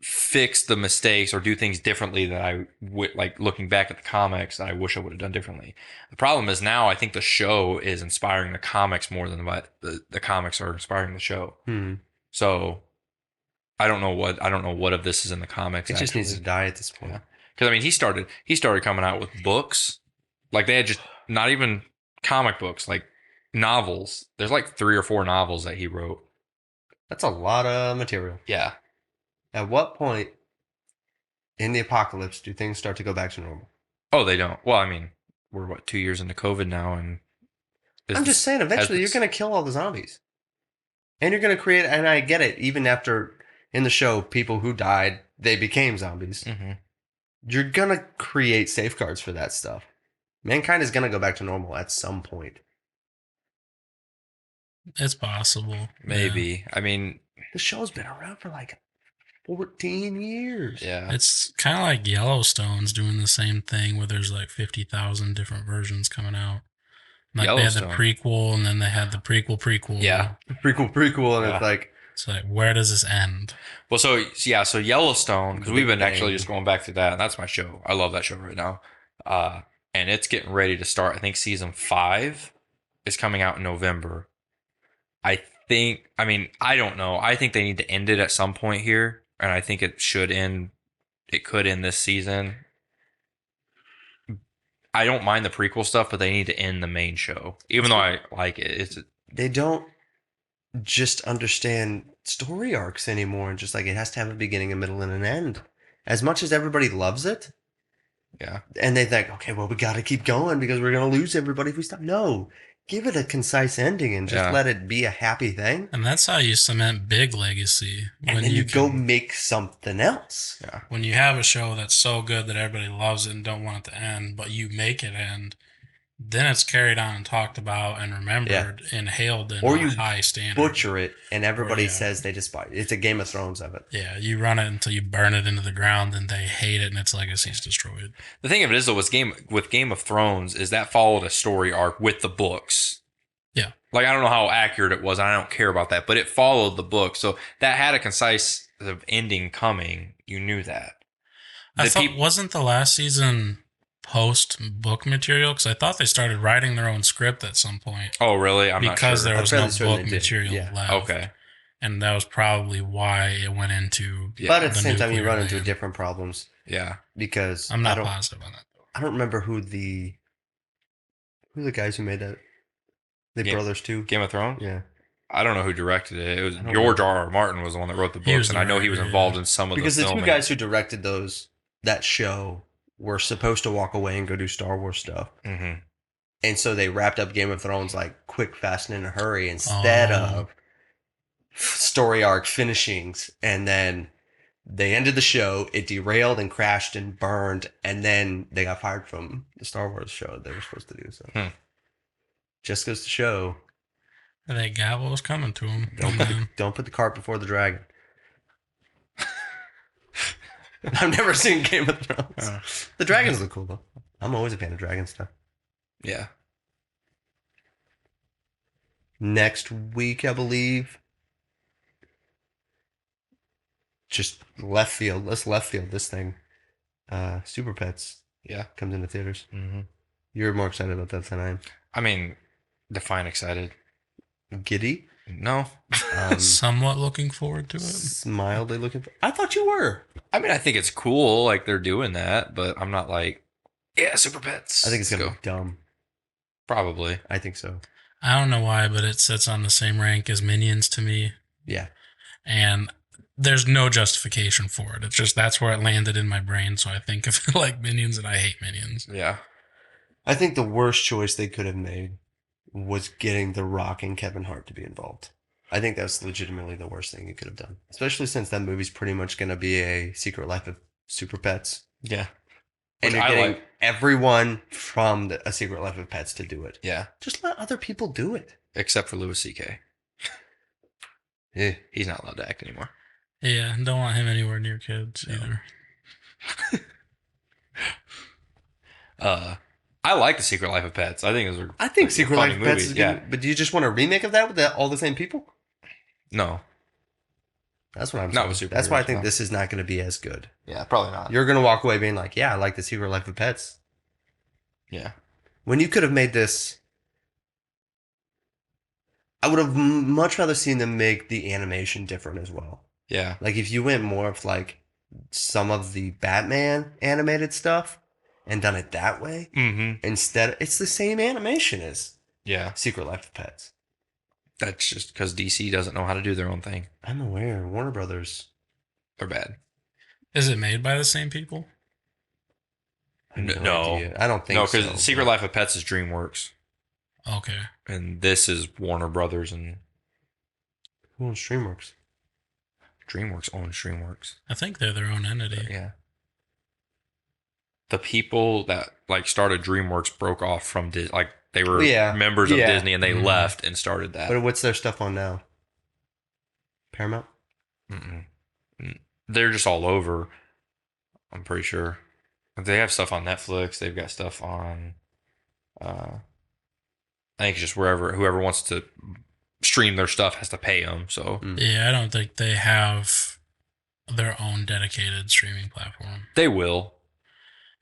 fix the mistakes or do things differently that I would like looking back at the comics that I wish I would have done differently." The problem is now I think the show is inspiring the comics more than what the comics are inspiring the show. So I don't know what of this is in the comics. It just needs to die at this point. Yeah. Because I mean, he started coming out with books, like they had just not even comic books, like novels. There's like 3 or 4 novels that he wrote. That's a lot of material. Yeah. At what point in the apocalypse do things start to go back to normal? Oh, they don't. Well, I mean, we're 2 years into COVID now, and I'm just saying, eventually you're going to kill all the zombies. And you're going to create, and I get it, even after in the show, people who died, they became zombies. Mm-hmm. You're going to create safeguards for that stuff. Mankind is going to go back to normal at some point. It's possible. Maybe. I mean, The show's been around for like 14 years. yeah. It's kind of like Yellowstone's doing the same thing where there's like 50,000 different versions coming out. Like they had the Yellowstone. prequel and then they had the prequel. Yeah. Prequel, and Yeah. it's like, It's like, where does this end? Well, so Yellowstone, because we've Big been actually Bang. just going back to that, and that's my show. I love that show right now. And it's getting ready to start. I think season 5 is coming out in November. I don't know. I think they need to end it at some point here, and I think it should end. It could end this season. I don't mind the prequel stuff, but they need to end the main show. Even though I like it, They don't just understand story arcs anymore, and just like it has to have a beginning, a middle, and an end. As much as everybody loves it, yeah. and they think, okay, well, we got to keep going because we're going to lose everybody if we stop. No, give it a concise ending and just Yeah. let it be a happy thing. And that's how you cement big legacy. And then you go make something else. Yeah. When you have a show that's so good that everybody loves it and don't want it to end, but you make it end, then it's carried on and talked about and remembered and hailed in Or a you high standard. Butcher it, and everybody Yeah. says they despise it. It's a Game of Thrones of it. Yeah, you run it until you burn it into the ground and they hate it and its legacy is destroyed. The thing of it is, though, with Game of Thrones is that followed a story arc with the books. Yeah. Like, I don't know how accurate it was, and I don't care about that, but it followed the book. So that had a concise ending coming. You knew that. I thought, wasn't the last season post book material? Because I thought they started writing their own script at some point. Oh, really? I'm not sure. Because there was I'm no fairly certain book they did. material Yeah. left. Okay. And that was probably why it went into. Yeah. But at the the same time, you nuclear run into land. different problems Yeah. because I'm not positive on that. I don't remember who the guys who made that. The brothers too. Game of Thrones? Yeah. I don't know who directed it. It was I don't George know. R. R. Martin was the one that wrote the He was books, and the I know he was writer, involved yeah. in some of Because the the two filming. guys who directed that show were supposed to walk away and go do Star Wars stuff. Mm-hmm. And so they wrapped up Game of Thrones like quick, fast, and in a hurry instead of story arc finishings. And then they ended the show. It derailed and crashed and burned. And then they got fired from the Star Wars show they were supposed to do. So just goes to show. They got what was coming to them. Don't put the cart before the dragon. I've never seen Game of Thrones. The dragons look cool though. I'm always a fan of dragon stuff. Yeah. Next week, I believe. Just left field. Let's left field this thing. Super Pets. Yeah. Comes into theaters. Mm-hmm. You're more excited about that than I am. I mean, define excited. Giddy. No. Somewhat looking forward to it. Mildly looking for. I thought you were. I mean, I think it's cool, like they're doing that, but I'm not like, yeah, Super Pets. I think it's Let's gonna be dumb. Probably. I think so. I don't know why, but it sits on the same rank as Minions to me. Yeah. And there's no justification for it. It's just that's where it landed in my brain. So I think of it like Minions and I hate Minions. Yeah. I think the worst choice they could have made was getting The Rock and Kevin Hart to be involved. I think that's legitimately the worst thing you could have done. Especially since that movie's pretty much going to be a Secret Life of Super Pets. Yeah. And Which you're I getting like. everyone from A Secret Life of Pets to do it. Yeah. Just let other people do it. Except for Louis C.K. Yeah. He's not allowed to act anymore. Yeah, don't want him anywhere near kids either. I like The Secret Life of Pets. I think those are I think like, Secret funny Life of Pets is movies. good. Yeah. But do you just want a remake of that with all the same people? No. That's what I'm Not saying. with superheroes, That's why I think no. this is not going to be as good. Yeah, probably not. You're going to walk away being like, yeah, I like The Secret Life of Pets. Yeah. When you could have made this, I would have much rather seen them make the animation different as well. Yeah. Like if you went more of like some of the Batman animated stuff and done it that way, Mm-hmm. instead, it's the same animation as Yeah. Secret Life of Pets. That's just because DC doesn't know how to do their own thing. I'm aware. Warner Brothers. They're bad. Is it made by the same people? I have No. idea. I don't think No, so. because Secret Life of Pets is DreamWorks. Okay. And this is Warner Brothers, and Who owns DreamWorks? DreamWorks owns DreamWorks. I think they're their own entity. Yeah. The people that like started DreamWorks broke off from Disney. Like they were members of Disney, and they left and started that. But what's their stuff on now? Paramount? Mm-mm. They're just all over. I'm pretty sure. They have stuff on Netflix. They've got stuff on. I think it's just whoever wants to stream their stuff has to pay them. So Yeah, I don't think they have their own dedicated streaming platform. they will.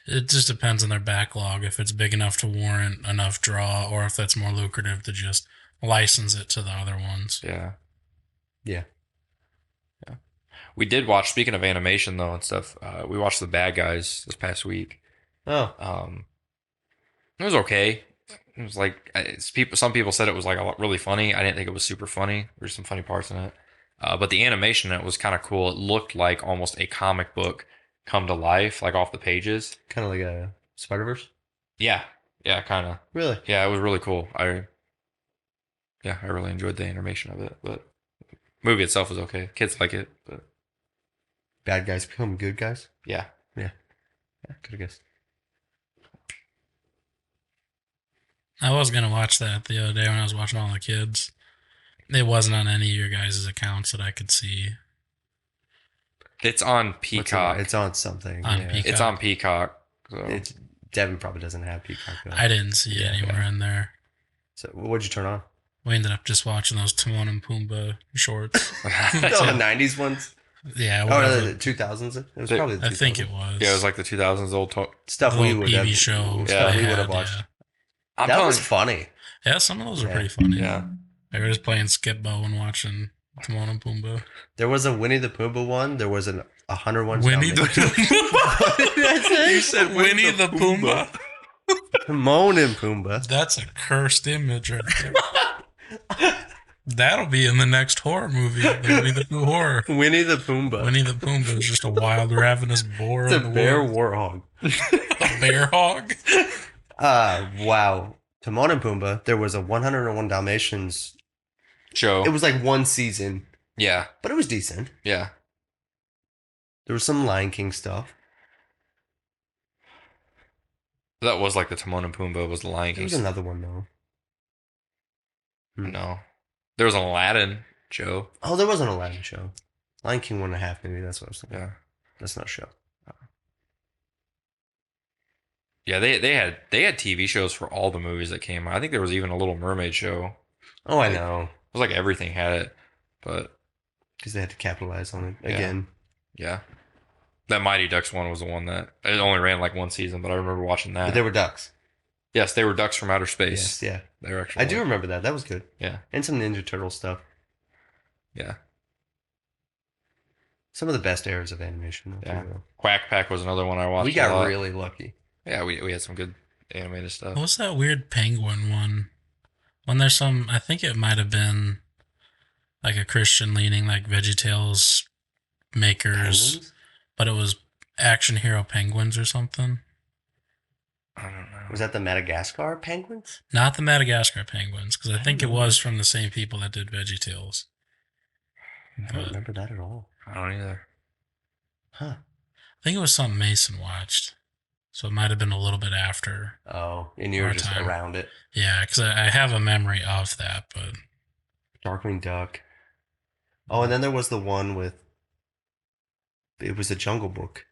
It just depends on their backlog, if it's big enough to warrant enough draw, or if that's more lucrative to just license it to the other ones. Yeah. Yeah. We did watch, speaking of animation though and stuff, we watched The Bad Guys this past week. Oh, It was okay. It was like some people said it was like really funny. I didn't think it was super funny. There's some funny parts in it, but the animation in it was kind of cool. It looked like almost a comic book come to life, like off the pages. kind of like a Spider-Verse. Yeah, kind of. Really? Yeah, it was really cool. I really enjoyed the animation of it, but the movie itself was okay. Kids like it, but Bad guys become good guys. yeah. Yeah, could have guessed. I was going to watch that the other day when I was watching all the kids. It wasn't on any of your guys' accounts that I could see. It's on What's it Peacock. on? It's on something. On yeah. Peacock. It's on Peacock. So. Devin probably doesn't have Peacock. Though. I didn't see it anywhere in there. So what'd you turn on? We ended up just watching those Timon and Pumbaa shorts. Oh, the '90s ones. Yeah, Oh, whatever. no, the 2000s. It was probably the 2000s. I think it was. Yeah, it was like the 2000s old Stuff the we little would TV have. show. Stuff they we would had, have watched. I'm That telling was you. funny. Yeah, some of those were Yeah. pretty funny. Yeah. They were just playing Skip-Bo and watching Timon and Pumbaa. There was a Winnie the Pooh one. There was a 101 Winnie the What did I say? You said Winnie the Pumbaa. Timon and Pumbaa. That's a cursed image right there. That'll be in the next horror movie, the Winnie the Pooh horror. Winnie the Pumbaa. Winnie the Pumbaa is just a wild, ravenous boar. It's a in the bear woods. warhog. A bear hog. Wow. Timon and Pumbaa. There was a 101 Dalmatians. Show. It was like one season, Yeah. but it was decent. Yeah. There was some Lion King stuff. That was like the Timon and Pumbaa was the Lion There King. was another one though. No. There was an Aladdin show. Oh, there was an Aladdin show. Lion King 1.5 maybe. That's what I was thinking. Yeah. That's not a show. Yeah, they had TV shows for all the movies that came out. I think there was even a Little Mermaid show. Oh, I know. It was like everything had it. But Because they had to capitalize on it Yeah. again. yeah. That Mighty Ducks one was the one that it only ran like one season, but I remember watching that. But they were ducks. Yes, they were ducks from outer space. Yes, yeah. They were actually I do remember that. That was good. Yeah. And some Ninja Turtle stuff. Yeah. Some of the best eras of animation. Yeah. Quack Pack was another one I watched. We a got lot. really lucky. Yeah, we had some good animated stuff. What was that weird penguin one? When there's some, I think it might have been like a Christian leaning, like VeggieTales makers, Penguins? but it was action hero penguins or something. I don't know. Was that the Madagascar penguins? Not the Madagascar penguins, because I think it was from the same people that did VeggieTales. I don't remember that at all. I don't either. Huh. I think it was something Mason watched, so it might have been a little bit after. Oh, and you were Our just time. around it. Yeah, because I have a memory of that, but Darkwing Duck. Oh, and then there was the one with. It was a Jungle Book.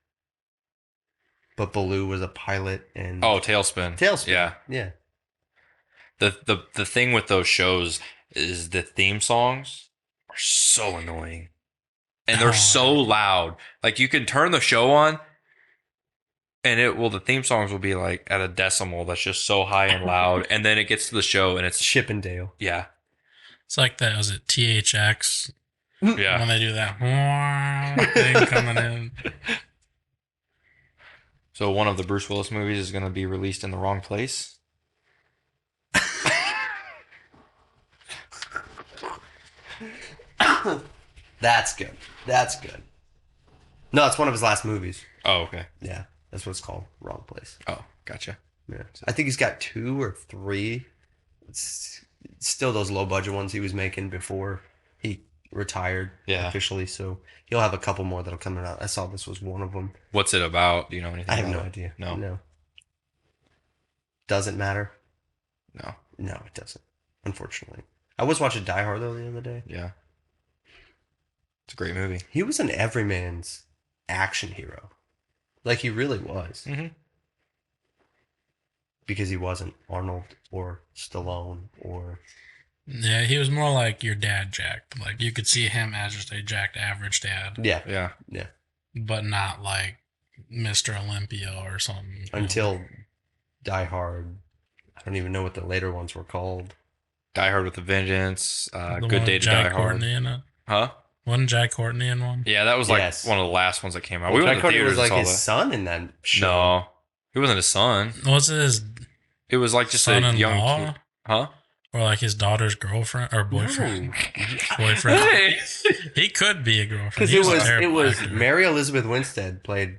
But Baloo was a pilot and. Oh, Tailspin. Tailspin. Yeah. Yeah. The thing with those shows is the theme songs are so annoying. And they're Oh. so loud. Like you can turn the show on and the theme songs will be like at a decimal that's just so high and loud. And then it gets to the show and it's Chippendale. yeah. it's like that. Was it THX Yeah. when they do that thing coming in? So one of the Bruce Willis movies is going to be released in the wrong place. That's good. That's good. No, it's one of his last movies. Oh, okay. Yeah. That's what it's called. Wrong Place. Oh, gotcha. Yeah. I think he's got 2 or 3. It's still those low budget ones he was making before he retired Yeah. officially. So he'll have a couple more that'll come out. I saw this was one of them. What's it about? Do you know anything I have about no it? idea. No. No. Doesn't matter. No. No, it doesn't. Unfortunately. I was watching Die Hard though the other day. Yeah. It's a great movie. He was an everyman's action hero. Like he really was. Mm-hmm. Because he wasn't Arnold or Stallone or Yeah, he was more like your dad, Jack. Like you could see him as just a jacked average dad, Yeah, Yeah. yeah. but not like Mr. Olympia or something. you know? Until Die Hard. I don't even know what the later ones were called. Die Hard with a Vengeance. The Good one Day with to Jai Die Hard. Courtney in it. Huh? Wasn't Jai Courtney in one? Yeah, that was like Yes. one of the last ones that came out. Well, we went Jack to Courtney theaters was like and his saw that. son in that show. No, he wasn't his son. Was it his It was like just a young son-in-law? kid. Huh? Or like his daughter's girlfriend or boyfriend? No. Boyfriend. Hey! He could be a girlfriend. Because He it a was terrible actor. Mary Elizabeth Winstead played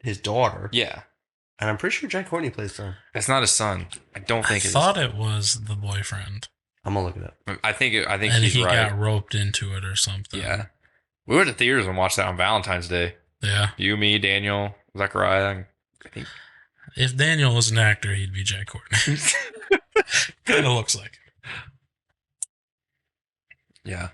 his daughter, Yeah, and I'm pretty sure Jack Courtney plays son. it's not his son. I don't I think it's. thought it was the boyfriend, I'm gonna look it up. I think and he's he right. got roped into it or something. Yeah, we went to theaters and watched that on Valentine's Day. Yeah. You, me, Daniel, Zachariah. I think. If Daniel was an actor, he'd be Jack Courtney. Kind of looks like. Yeah.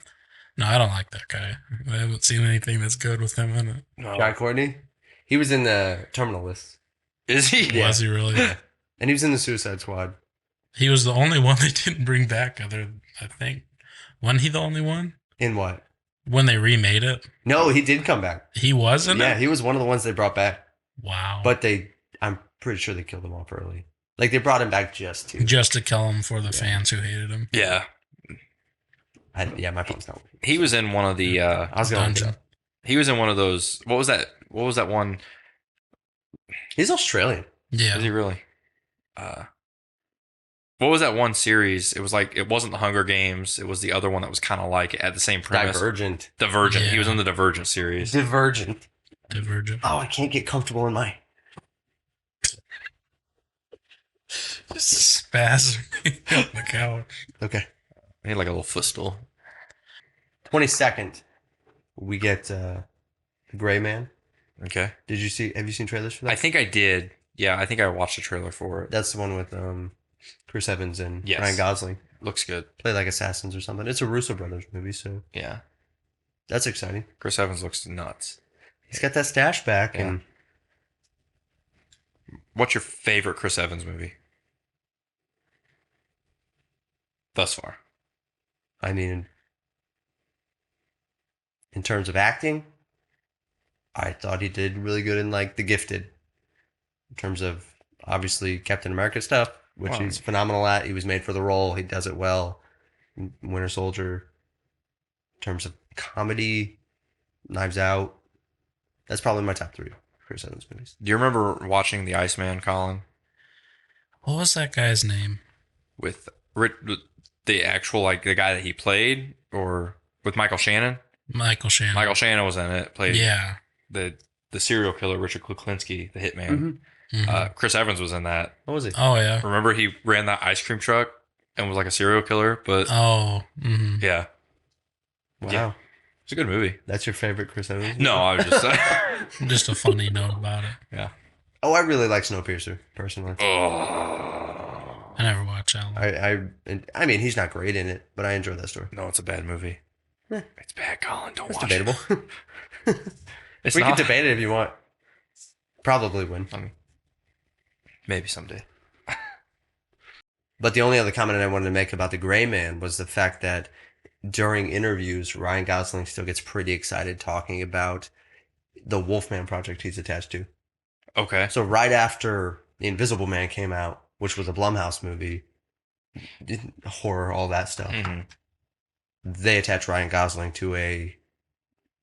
No, I don't like that guy. I haven't seen anything that's good with him in it. No. Jack Courtney, he was in the Terminal List, Is he? Yeah. Was he really? and he was in the Suicide Squad. He was the only one they didn't bring back. I think. Wasn't he the only one? In what? When they remade it, No, he did come back. he was in Yeah, it. he was one of the ones they brought back, Wow. but I'm pretty sure they killed him off early. Like they brought him back just to. just to kill him for the Yeah. fans who hated him. Yeah. Yeah, my phone's not. He was in one of the. I was going. Dungeon. He was in one of those. What was that? What was that one? He's Australian. Yeah. Is he really? What was that one series? It was like it wasn't the Hunger Games. It was the other one that was kind of like it had the same premise. Divergent. Divergent. He was Yeah. in the Divergent series. Divergent. Divergent. Oh, I can't get comfortable in my. Spaz on the couch. Okay. He had like a little footstool. 22nd, we get the Gray Man. Okay. Have you seen trailers for that? I think I did. Yeah, I think I watched a trailer for it. That's the one with Chris Evans and Yes. Ryan Gosling. Looks good. Play like assassins or something. It's a Russo brothers movie, so Yeah. that's exciting. Chris Evans looks nuts. He's got that stash back, Yeah. and What's your favorite Chris Evans movie? Thus far. I mean, in terms of acting, I thought he did really good in like The Gifted. In terms of obviously Captain America stuff, which Wow. he's phenomenal at. He was made for the role. He does it well. Winter Soldier. In terms of comedy, Knives Out. That's probably my top 3 Chris Evans movies. Do you remember watching The Iceman, Colin? What was that guy's name? With the actual, like, the guy that he played? Or with Michael Shannon? Michael Shannon. Michael Shannon was in it. Played Yeah. the serial killer, Richard Kuklinski, the hitman. Mhm. Chris Evans was in that. What was he? Oh yeah. Remember he ran that ice cream truck and was like a serial killer? But Oh. Mhm. yeah, Wow. yeah. it's a good movie. That's your favorite Chris Evans movie? No, I was just... Just a funny note about it. yeah. Oh, I really like Snowpiercer, personally. Oh. I never watched that one. I mean, he's not great in it, but I enjoy that story. No, it's a bad movie. Eh. It's bad, Colin. Don't It's watch debatable. it. It's We not. could debate it if you want. Probably win. Maybe someday. But the only other comment I wanted to make about the Gray Man was the fact that during interviews, Ryan Gosling still gets pretty excited talking about the Wolfman project he's attached to. Okay. So right after The Invisible Man came out, which was a Blumhouse movie, horror, all that stuff, Mhm. they attached Ryan Gosling to a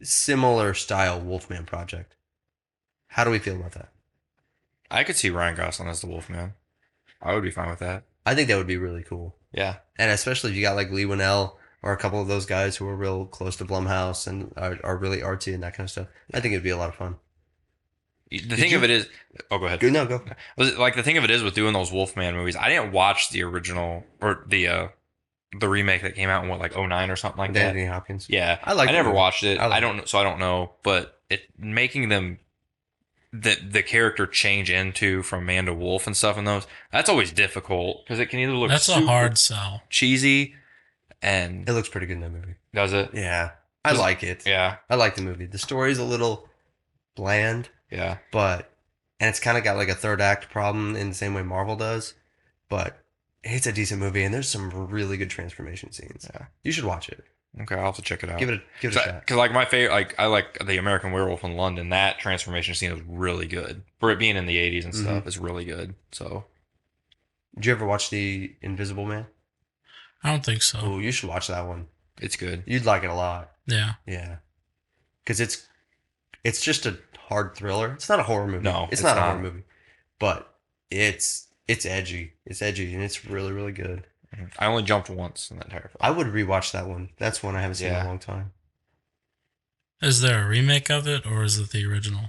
similar style Wolfman project. How do we feel about that? I could see Ryan Gosling as the Wolfman. I would be fine with that. I think that would be really cool. Yeah. And especially if you got like Lee Winnell or a couple of those guys who are real close to Blumhouse and are really artsy and that kind of stuff. I think it'd be a lot of fun. The thing of it is... Oh, go ahead. Good, no, go. Like, the thing of it is with doing those Wolfman movies, I didn't watch the original or the remake that came out in, what, like 09 or something like that? Anthony Hopkins. Yeah. I like I the never movie. watched it. I like I don't know, so I don't know. But making them... The character change into from man to wolf and stuff in those, that's always difficult because it can either look That's a super hard sell. cheesy and It looks pretty good in that movie. does it? Yeah. I Does- like it. Yeah, I like the movie. The story's a little bland, yeah. and it's kind of got like a third act problem in the same way Marvel does, but It's a decent movie, and there's some really good transformation scenes. Yeah. You should watch it. Okay, I'll have to check it out. Give it a shot. Because like my favorite, like I like the American Werewolf in London. That transformation scene was really good for it being in the '80s and stuff. It's really good. So, Did you ever watch The Invisible Man? I don't think so. Oh, you should watch that one. it's good. You'd like it a lot. Yeah. Yeah, because it's just a hard thriller. It's not a horror movie. No, it's not a horror movie, but it's edgy. It's edgy, and it's really really good. I only jumped once in that entire film. I would rewatch that one. That's one I haven't seen in a long time. Is there a remake of it, or is it the original?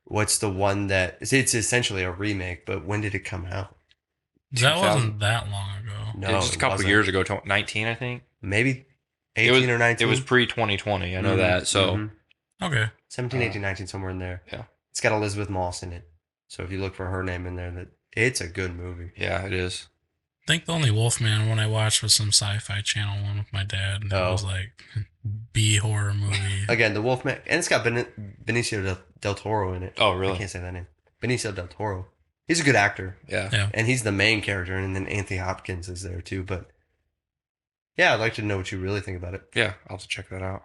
What's the one that it's essentially a remake? But when did it come out? That wasn't that long ago. No, it was just a couple years ago. 19, I think. Maybe 18 or 19. It was pre 2020. I know that. So Okay. 17, 18, 19, somewhere in there. Yeah. It's got Elizabeth Moss in it. So if you look for her name in there, it's a good movie. yeah, it is. I think the only Wolfman one I watched was some Sci-Fi Channel one with my dad, and it was like B horror movie. Again, the Wolfman, and it's got Benicio del Toro in it. Oh, really? I can't say that name. Benicio del Toro. He's a good actor. Yeah. And he's the main character, and then Anthony Hopkins is there too. But yeah, I'd like to know what you really think about it. Yeah, I'll have to check that out.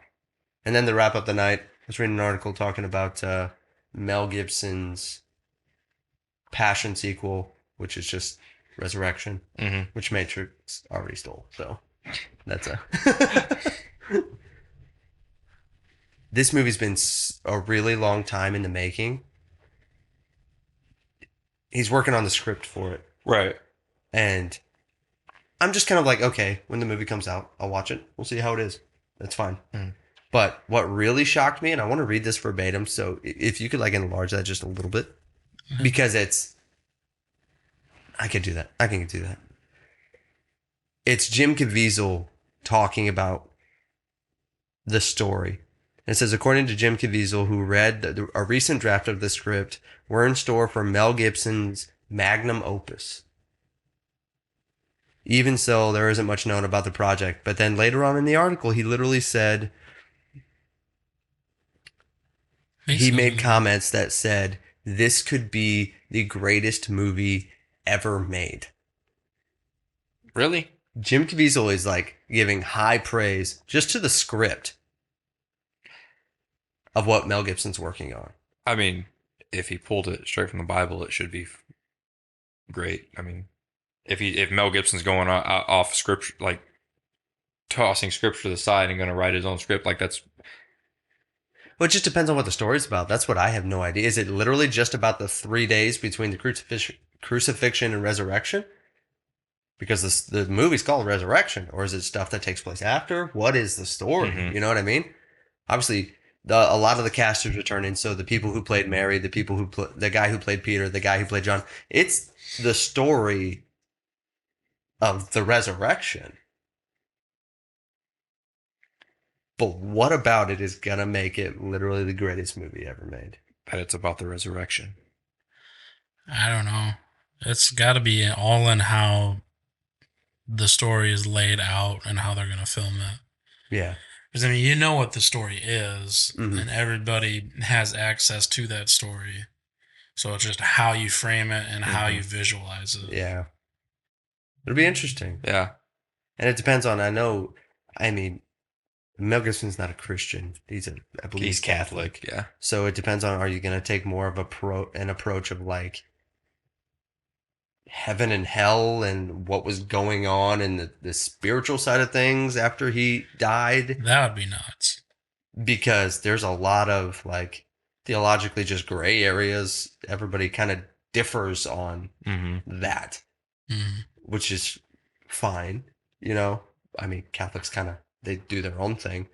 And then to wrap up the night, I was reading an article talking about Mel Gibson's Passion sequel, which is just Resurrection, which Matrix already stole. So that's this movie's been a really long time in the making. He's working on the script for it. Right. And I'm just kind of like, okay, when the movie comes out, I'll watch it. We'll see how it is. That's fine. But what really shocked me, and I want to read this verbatim, so if you could like enlarge that just a little bit, because I could do that. I can do that. It's Jim Caviezel talking about the story. It says, according to Jim Caviezel, who read a recent draft of the script, we're in store for Mel Gibson's magnum opus. Even so, there isn't much known about the project. But then later on in the article, he literally said, he made comments that said, this could be the greatest movie ever made. Really? Jim Caviezel is like giving high praise just to the script of what Mel Gibson's working on. I mean, if he pulled it straight from the Bible, it should be great. I mean, if Mel Gibson's going off scripture, like tossing scripture to the side and going to write his own script, like that's. Well, it just depends on what the story's about. That's what I have no idea. Is it literally just about the 3 days between the crucifixion and resurrection? Because the movie's called Resurrection, or is it stuff that takes place after? What is the story? You know what I mean? Obviously, a lot of the cast is returning. So the people who played Mary, the guy who played Peter, the guy who played John. It's the story of the resurrection. But what about it is gonna make it literally the greatest movie ever made? That it's about the resurrection. I don't know. It's got to be all in how the story is laid out and how they're going to film it. Yeah. Because, I mean, you know what the story is, and everybody has access to that story. So it's just how you frame it and how you visualize it. Yeah. It'll be interesting. Yeah. And it depends on, Mel Gibson's not a Christian. I believe He's Catholic. Yeah. So it depends on, are you going to take more of an approach of like heaven and hell and what was going on in the spiritual side of things after he died? That would be nuts. Because there's a lot of like theologically just gray areas. Everybody kind of differs on that, which is fine. You know, I mean, Catholics they do their own thing.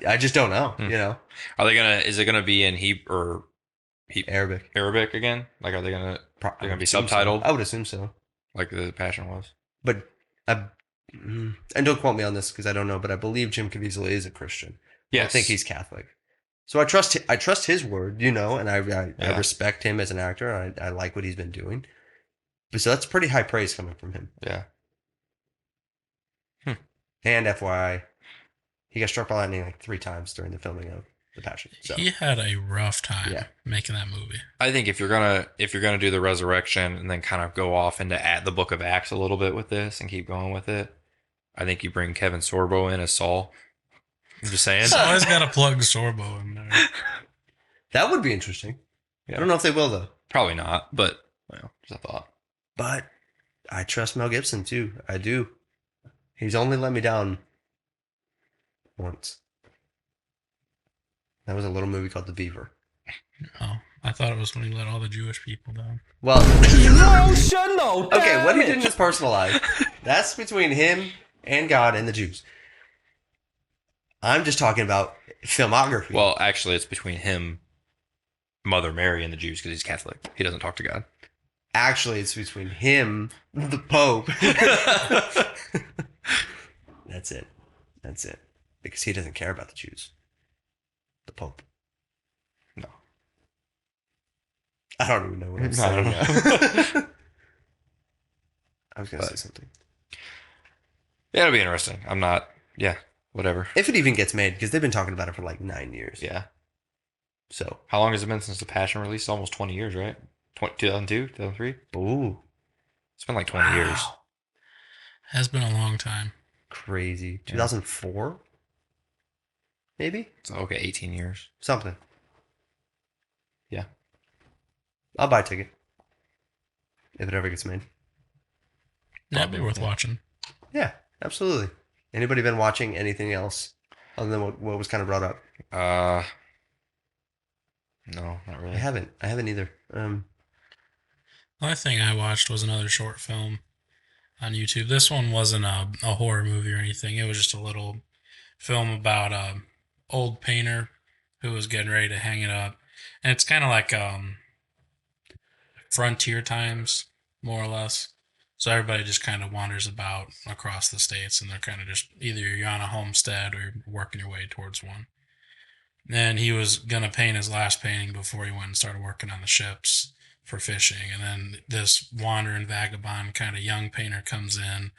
I just don't know, you know. Is it gonna be in Hebrew or Arabic again? Like, are they gonna be subtitled? So. I would assume so. Like the Passion was. But, and don't quote me on this because I don't know, but I believe Jim Caviezel is a Christian. Yes. I think he's Catholic. So I trust his word, you know, and I respect him as an actor. And I like what he's been doing. But so that's pretty high praise coming from him. Yeah. And FYI, he got struck by lightning like 3 times during the filming of the Passion. So He had a rough time making that movie. I think if you're gonna do the resurrection and then kind of go off into the Book of Acts a little bit with this and keep going with it, I think you bring Kevin Sorbo in as Saul. I'm just saying. So always got to plug Sorbo in there. that would be interesting. Yeah. I don't know if they will though. Probably not, but well, just a thought. But I trust Mel Gibson too. I do. He's only let me down once. That was a little movie called The Beaver. Oh, I thought it was when he let all the Jewish people down. Well, Emotional. okay, what he did in his personal life, that's between him and God and the Jews. I'm just talking about filmography. Well, actually, it's between him, Mother Mary, and the Jews because he's Catholic. He doesn't talk to God. Actually, it's between him, the Pope. That's it. That's it. Because he doesn't care about the Jews. The Pope. No. I don't even know what I'm I saying. don't now. I was going to say something. Yeah, it'll be interesting. I'm not. Yeah, whatever. If it even gets made, because they've been talking about it for like 9 years. Yeah. So. How long has it been since the Passion released? Almost 20 years, right? 2002, 2003? Ooh. It's been like 20 years. Has been a long time. Crazy. 2004? Maybe? So, okay, 18 years. Something. Yeah. I'll buy a ticket. If it ever gets made. That'd be worth watching. Yeah, absolutely. Anybody been watching anything else other than what was kind of brought up? No, not I really. haven't either. The only thing I watched was another short film on YouTube. This one wasn't a horror movie or anything. It was just a little film about a old painter who was getting ready to hang it up. And it's kind of like frontier times, more or less. So everybody just kind of wanders about across the states, and they're kind of just either you're on a homestead or you're working your way towards one. And he was going to paint his last painting before he went and started working on the ships for fishing. And then this wandering vagabond kind of young painter comes in,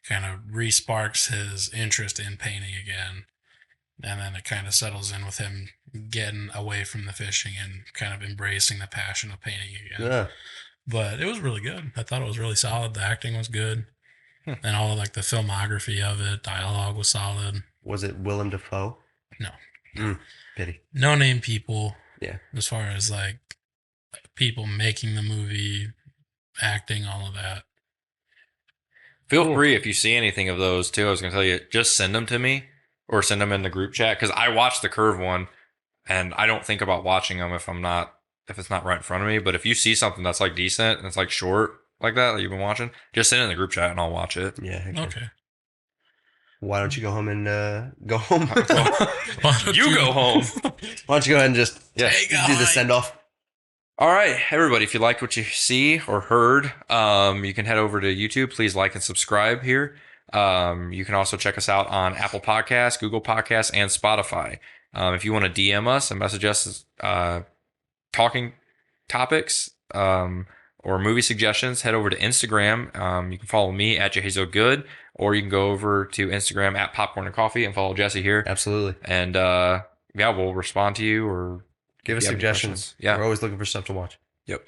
kind of re-sparks his interest in painting again. And then it kind of settles in with him getting away from the fishing and kind of embracing the passion of painting again. Yeah. But it was really good. I thought it was really solid. The acting was good. And all of, like the filmography of it, dialogue was solid. Was it Willem Dafoe? No. Pity. No name people. Yeah. As far as like people making the movie, acting, all of that. Feel free if you see anything of those too. I was going to tell you, just send them to me or send them in the group chat because I watched the Curve one and I don't think about watching them if it's not right in front of me. But if you see something that's like decent and it's like short like that you've been watching, just send it in the group chat and I'll watch it. Yeah. Okay. Why don't you go home and go home? You go home. Why don't you go ahead and just Yeah. do the send off? All right, everybody, if you liked what you see or heard, you can head over to YouTube. Please like and subscribe here. You can also check us out on Apple Podcasts, Google Podcasts, and Spotify. If you want to DM us and message us talking topics or movie suggestions, head over to Instagram. You can follow me at JahazoGood, or you can go over to Instagram at Popcorn and Coffee and follow Jesse here. Absolutely. And yeah, we'll respond to you or give us you have any suggestions. questions. Yeah. We're always looking for stuff to watch. Yep.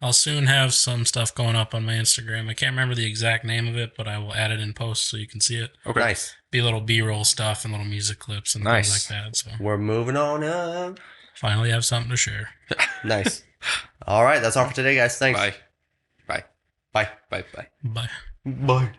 I'll soon have some stuff going up on my Instagram. I can't remember the exact name of it, but I will add it in post so you can see it. Okay. Nice. Be little B-roll stuff and little music clips and Nice. things like that. So We're moving on up. finally have something to share. Nice. All right. That's all for today, guys. Thanks. Bye. Bye. Bye. Bye. Bye. Bye. Bye.